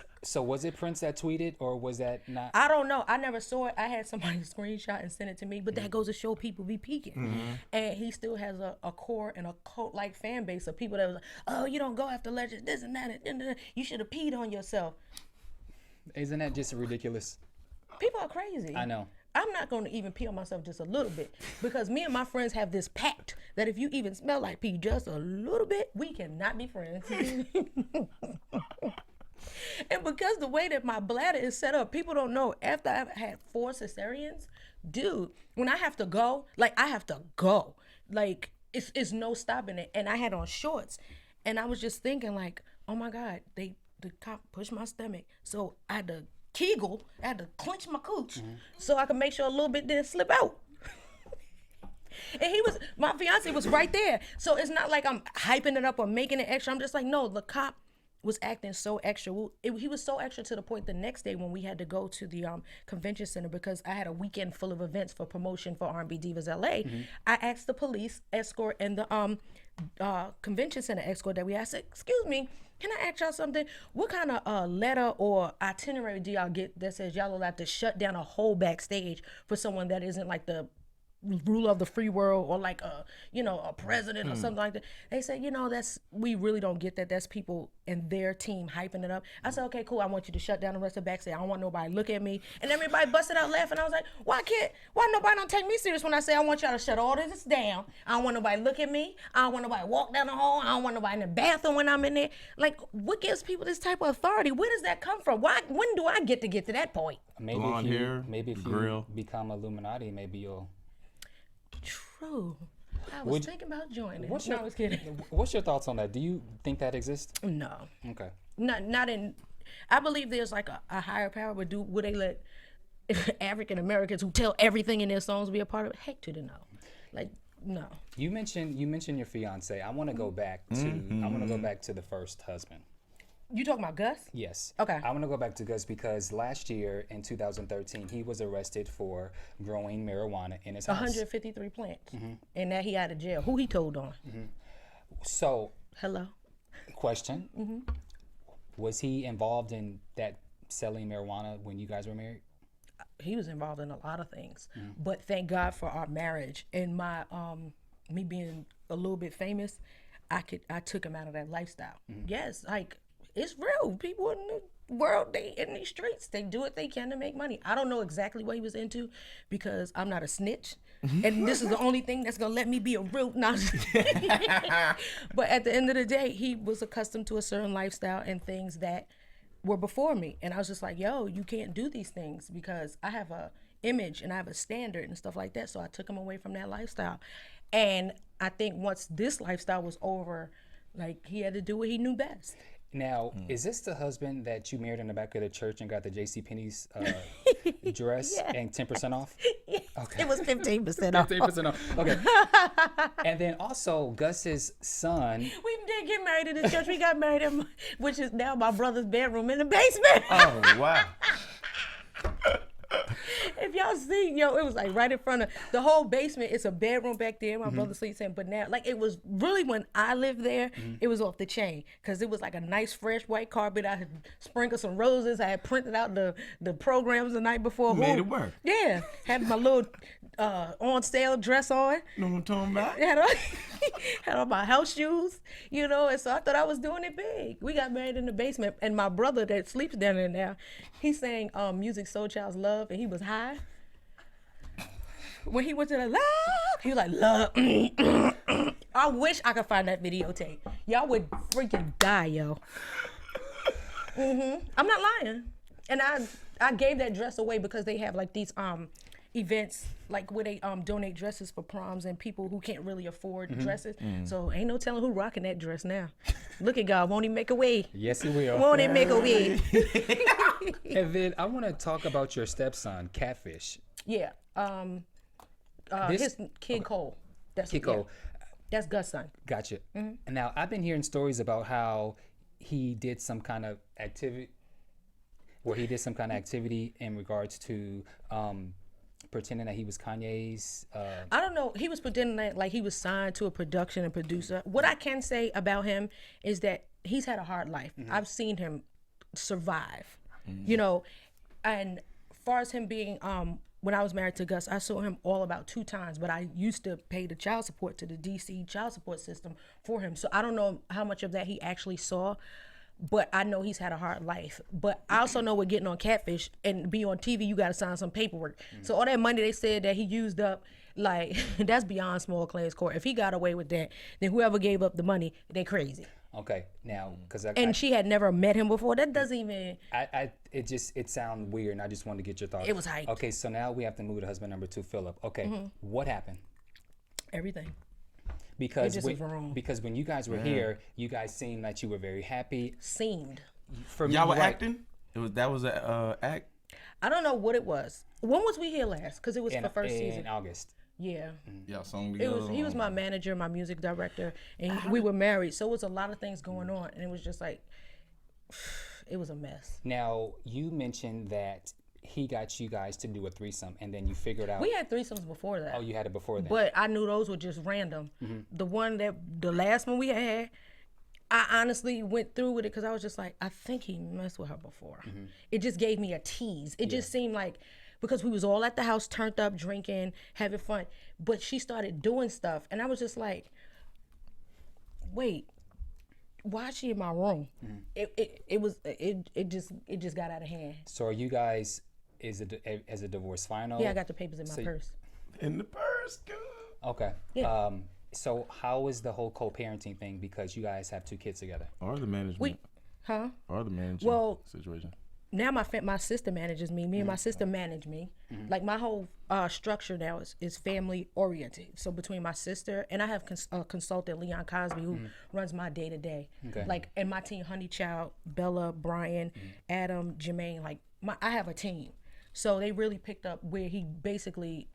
it Prince that tweeted, or was that not? I don't know. I never saw it. I had somebody screenshot and send it to me, but that goes to show people be peeking. And he still has a core and a cult-like fan base of people that was like, oh, you don't go after legends, this and that, and you should have peed on yourself. Isn't that just ridiculous? People are crazy. I know. I'm not going to even pee on myself just a little bit because me and my friends have this pact that if you even smell like pee just a little bit, we cannot be friends. And because the way that my bladder is set up, people don't know, after I've had 4 cesareans, dude, when I have to go, like, I have to go. Like, it's no stopping it. And I had on shorts. And I was just thinking, like, oh, my God, the cop pushed my stomach. So I had to kegel, I had to clench my cooch so I could make sure a little bit didn't slip out. And my fiance was right there. So it's not like I'm hyping it up or making it extra. I'm just like, no, the cop was acting so extra. He was so extra to the point the next day when we had to go to the convention center, because I had a weekend full of events for promotion for R&B Divas LA. I asked the police escort and the convention center escort that we had, I said, excuse me, can I ask y'all something? What kind of letter or itinerary do y'all get that says y'all allowed to shut down a whole backstage for someone that isn't like the ruler of the free world or like a president or something like that? They said, we really don't get that. That's people and their team hyping it up. I said, okay, cool. I want you to shut down the rest of the backstage. I don't want nobody to look at me. And everybody busted out laughing. I was like, why nobody don't take me serious when I say I want y'all to shut all this down? I don't want nobody to look at me. I don't want nobody to walk down the hall. I don't want nobody in the bathroom when I'm in there. Like, what gives people this type of authority? Where does that come from? When do I get to that point? Maybe blonde hair, maybe if grill. you become Illuminati, maybe you'll. True. I was thinking about joining. I was kidding. What's your thoughts on that? Do you think that exists? No. Okay. Not in. I believe there's like a higher power, but would they let African Americans who tell everything in their songs be a part of it? Heck to the no. Like, no. You mentioned your fiance. I want to go back to the first husband. You talking about Gus? Yes. Okay. I want to go back to Gus because last year in 2013, he was arrested for growing marijuana in his house. 153 plants. And that he out of jail. Who he told on? So. Hello. Question. Was he involved in that selling marijuana when you guys were married? He was involved in a lot of things. But thank God for our marriage and my me being a little bit famous, I took him out of that lifestyle. Yes, like, it's real. People in the world, they in these streets, they do what they can to make money. I don't know exactly what he was into because I'm not a snitch. And this is the only thing that's gonna let me be a real But at the end of the day, he was accustomed to a certain lifestyle and things that were before me. And I was just like, yo, you can't do these things because I have a image and I have a standard and stuff like that. So I took him away from that lifestyle. And I think once this lifestyle was over, like, he had to do what he knew best. Now, is this the husband that you married in the back of the church and got the JCPenney's dress and 10% off? Yes. Okay. It was 15% off. 15% off. Okay. And then also Gus's son. We did get married in this church. We got married in, which is now my brother's bedroom in the basement. Oh, wow. If y'all see, it was like right in front of the whole basement. It's a bedroom back there. My brother sleeps in. But now, like, it was really when I lived there, it was off the chain because it was like a nice, fresh white carpet. I had sprinkled some roses. I had printed out the programs the night before. Made it work. Yeah, had my little on sale dress on. Know what I'm talking about? Had on my house shoes, and so I thought I was doing it big. We got married in the basement, and my brother that sleeps down there now, he sang Music Soul Child's Love, and he was high. When he went to the love, he was like, love. I wish I could find that videotape. Y'all would freaking die, yo. I'm not lying. And I gave that dress away because they have like these events like where they donate dresses for proms and people who can't really afford dresses. So ain't no telling who rocking that dress now. Look at God, won't he make a way? Yes, he will. Won't he make a way? And then I want to talk about your stepson, Catfish. Yeah. His kid Cole. That's Kid Cole. Yeah. That's Gus' son. Gotcha. And now I've been hearing stories about how he did some kind of activity in regards to pretending that he was Kanye's. I don't know. He was pretending that like he was signed to a production and producer. What I can say about him is that he's had a hard life. I've seen him survive, and as far as him being, when I was married to Gus, I saw him all about 2 times, but I used to pay the child support to the DC child support system for him. So I don't know how much of that he actually saw, but I know he's had a hard life. But I also know we're getting on Catfish and be on TV, you got to sign some paperwork. So all that money they said that he used up, like, that's beyond small claims court. If he got away with that, then whoever gave up the money, they crazy. Okay, now because she had never met him before. That doesn't even. It sounds weird, and I just wanted to get your thoughts. It was hype. Okay, so now we have to move to husband number 2, Philip. Okay, what happened? Everything. Because when you guys were here, you guys seemed like you were very happy. Seemed. For me, y'all were acting. That was an act. I don't know what it was. When was we here last? Because it was for first season. In August. Yeah. Y'all sung together. He was my manager, my music director, and we were married. So it was a lot of things going on, and it was just like, it was a mess. Now, you mentioned that he got you guys to do a threesome, and then you figured out. We had threesomes before that. Oh, you had it before that. But I knew those were just random. The last one we had, I honestly went through with it because I was just like, I think he messed with her before. It just gave me a tease. It just seemed like, because we was all at the house, turned up, drinking, having fun, but she started doing stuff, and I was just like, wait, why is she in my room? It just got out of hand. So are you guys, is a divorce final? Yeah, I got the papers in my purse. In the purse, good. Okay. Yeah. So how is the whole co-parenting thing, because you guys have 2 kids together? Or the management. Or the management situation. Now my sister manages me. Me and my sister manage me. Like my whole structure now is family oriented. So between my sister and I have a consultant, Leon Cosby, who runs my day to day. Like, and my team, Honeychild, Bella, Brian, Adam, Jermaine. Like I have a team. So they really picked up where he basically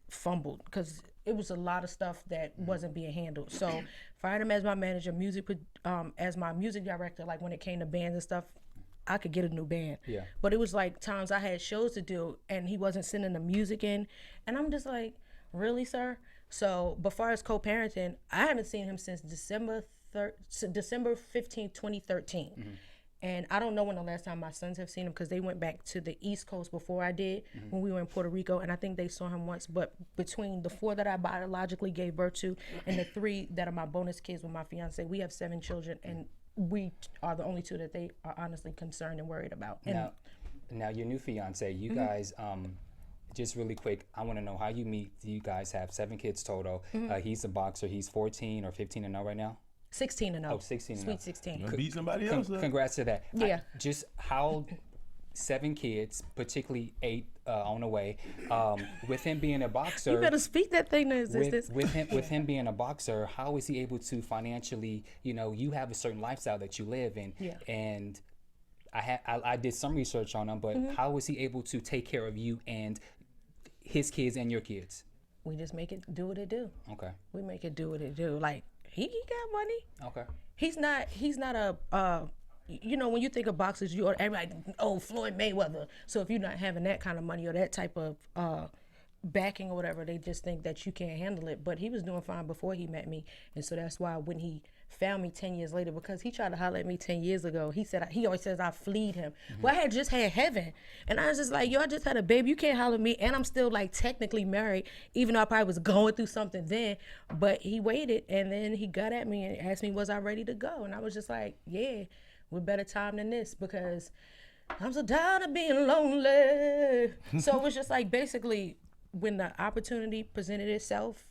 fumbled, because it was a lot of stuff that wasn't being handled. So fired him as my manager, as my music director. Like when it came to bands and stuff, I could get a new band. Yeah. But it was like times I had shows to do and he wasn't sending the music in. And I'm just like, really, sir? So, but far as co-parenting, I haven't seen him since December 15th, 2013. And I don't know when the last time my sons have seen him, because they went back to the East Coast before I did, when we were in Puerto Rico, and I think they saw him once. But between the 4 that I biologically gave birth to and the 3 that are my bonus kids with my fiance, we have 7 children, and we are the only 2 that they are honestly concerned and worried about. And now your new fiance, you guys, just really quick, I want to know how you meet. You guys have 7 kids total. He's a boxer. He's 14 or 15 and 0 right now? 16 and 0. Oh, 16 and 0. Sweet 16. Beat somebody else up. Congrats to that. Yeah. Just how 7 kids, particularly 8 on the way, with him being a boxer. You better speak that thing to existence. With him being a boxer, how is he able to financially, you have a certain lifestyle that you live in. Yeah. And I did some research on him, but how is he able to take care of you and his kids and your kids? We just make it do what it do. Okay. We make it do what it do. Like, he got money. Okay. He's not a when you think of boxers, everybody, Floyd Mayweather. So if you're not having that kind of money or that type of backing or whatever, they just think that you can't handle it. But he was doing fine before he met me, and so that's why when he found me 10 years later, because he tried to holler at me 10 years ago, he always says I fleed him. Well, I had just had heaven, and I was just like, yo, I just had a baby. You can't holler at me, and I'm still like technically married, even though I probably was going through something then. But he waited, and then he got at me and asked me, was I ready to go? And I was just like, yeah, we're better time than this, because I'm so tired of being lonely. So it was just like, basically, when the opportunity presented itself,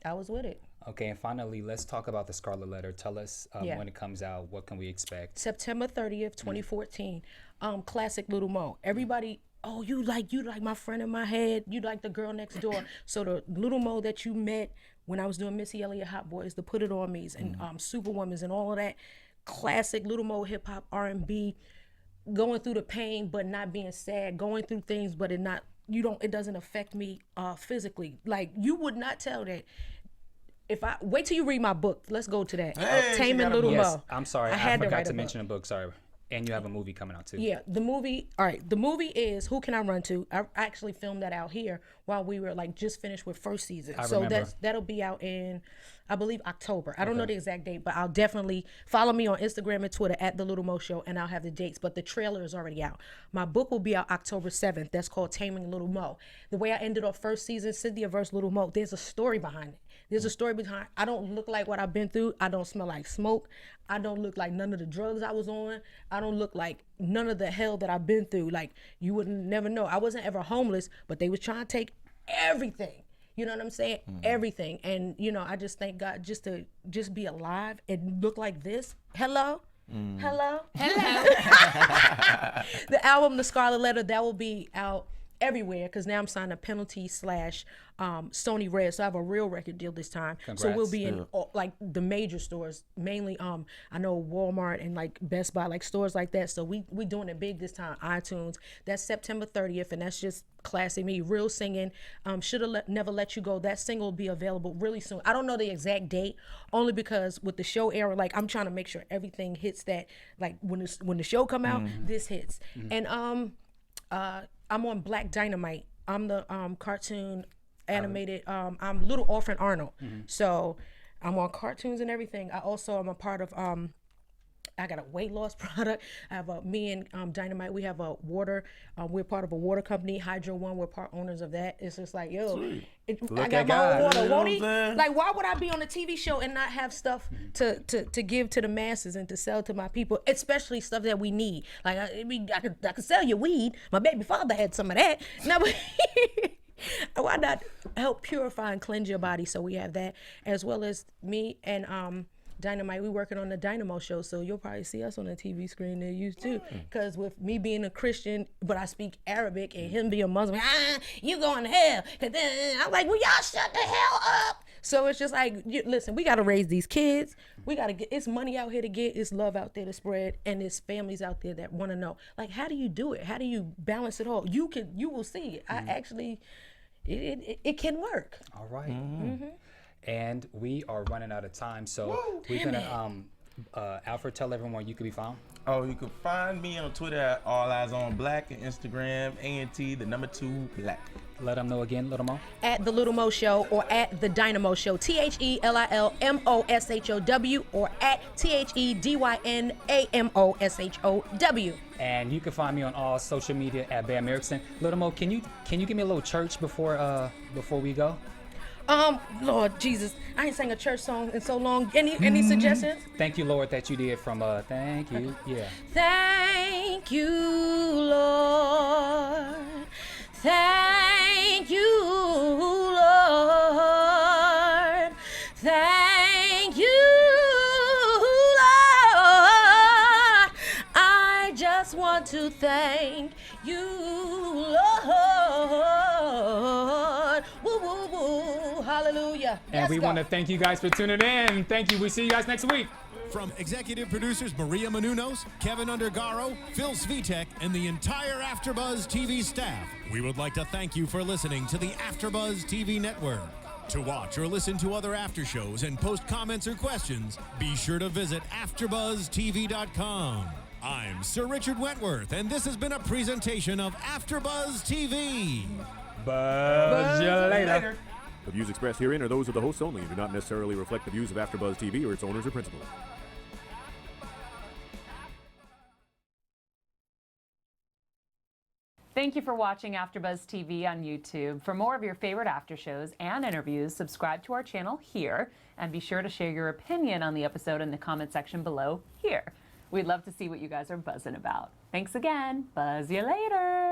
I was with it. Okay, and finally, let's talk about the Scarlet Letter. Tell us when it comes out, what can we expect? September 30th, 2014. Classic Lil Mo. Everybody, you like my friend in my head. You like the girl next door. So the Lil Mo that you met when I was doing Missy Elliott Hot Boys, the Put It On Me's, and Superwomans and all of that. Classic Lil Mo, hip hop, R&B, going through the pain but not being sad, going through things but it doesn't affect me physically. Like, you would not tell that. If I wait till you read my book, let's go to that. Taming Lil Mo. Yes, I'm sorry, I forgot to mention a book. Sorry. And you have a movie coming out too. Yeah, the movie. All right, the movie is Who Can I Run To? I actually filmed that out here while we were like just finished with first season. So that'll be out in, I believe, October. I don't know the exact date, but I'll definitely follow me on Instagram and Twitter at The Lil Mo Show, and I'll have the dates. But the trailer is already out. My book will be out October 7th. That's called Taming Lil Mo. The way I ended off first season, Cynthia versus Lil Mo, there's a story behind it. There's a story behind. I don't look like what I've been through. I don't smell like smoke. I don't look like none of the drugs I was on. I don't look like none of the hell that I've been through. Like, you would never know. I wasn't ever homeless, but they was trying to take everything. You know what I'm saying? Everything. And, you know, I just thank God just to just be alive and look like this. Hello? Hello? The album, The Scarlet Letter, that will be out everywhere because now I'm signed a penalty / Sony Red, so I have a real record deal this time. Congrats. So we'll be in like the major stores, mainly I know Walmart and like Best Buy, like stores like that. So we doing it big this time. iTunes. That's September 30th, and that's just classic me, real singing. Shoulda Never Let You Go. That single will be available really soon. I don't know the exact date, only because with the show era, like I'm trying to make sure everything hits that. Like when the show come out, this hits. And I'm on Black Dynamite. I'm the cartoon animated. I'm Little Orphan Arnold. So I'm on cartoons and everything. I also am a part of. I got a weight loss product. I have me and Dynamite. We have a water. We're part of a water company, Hydro One. We're part owners of that. It's just like, yo, I got my own water. Won't he? Like, why would I be on a TV show and not have stuff to give to the masses and to sell to my people, especially stuff that we need? Like, I could sell you weed. My baby father had some of that. No, but why not help purify and cleanse your body? So we have that, as well as me and Dynamite. We working on the Dynamo show, so you'll probably see us on the TV screen near you too. Because with me being a Christian, but I speak Arabic, and him being Muslim, you going to hell. Cause then I'm like, well, y'all shut the hell up. So it's just like, listen, we got to raise these kids. We got to get, it's money out here to get, it's love out there to spread, and it's families out there that want to know, like, how do you do it? How do you balance it all? You will see it. I actually, it can work. All right. And we are running out of time, so we're gonna Alfred, tell everyone where you can be found. Oh, you can find me on Twitter at All Eyes on Black, and Instagram ANT2 Black. Let them know again, Lil Mo. At The Lil Mo Show, or at The Dynamo Show, TheLilMoshow, or at TheDynamoshow. And you can find me on all social media at Bamm Ericsen. Lil Mo, can you give me a little church before we go? Lord Jesus, I ain't sang a church song in so long. Any suggestions? Thank you, Lord, that you did from Thank You. Yeah. Thank you, Lord. Thank you, Lord. Thank you, Lord. I just want to thank you, Lord. Woo, woo, woo. Hallelujah. And we want to thank you guys for tuning in. Thank you. We see you guys next week. From executive producers Maria Menounos, Kevin Undergaro, Phil Svitek, and the entire AfterBuzz TV staff, we would like to thank you for listening to the AfterBuzz TV network. To watch or listen to other after shows and post comments or questions, be sure to visit AfterBuzzTV.com. I'm Sir Richard Wentworth, and this has been a presentation of AfterBuzz TV. Buzz you later. The views expressed herein are those of the hosts only and do not necessarily reflect the views of AfterBuzz TV or its owners or principals. Thank you for watching AfterBuzz TV on YouTube. For more of your favorite after shows and interviews, subscribe to our channel here, and be sure to share your opinion on the episode in the comment section below here. We'd love to see what you guys are buzzing about. Thanks again. Buzz you later.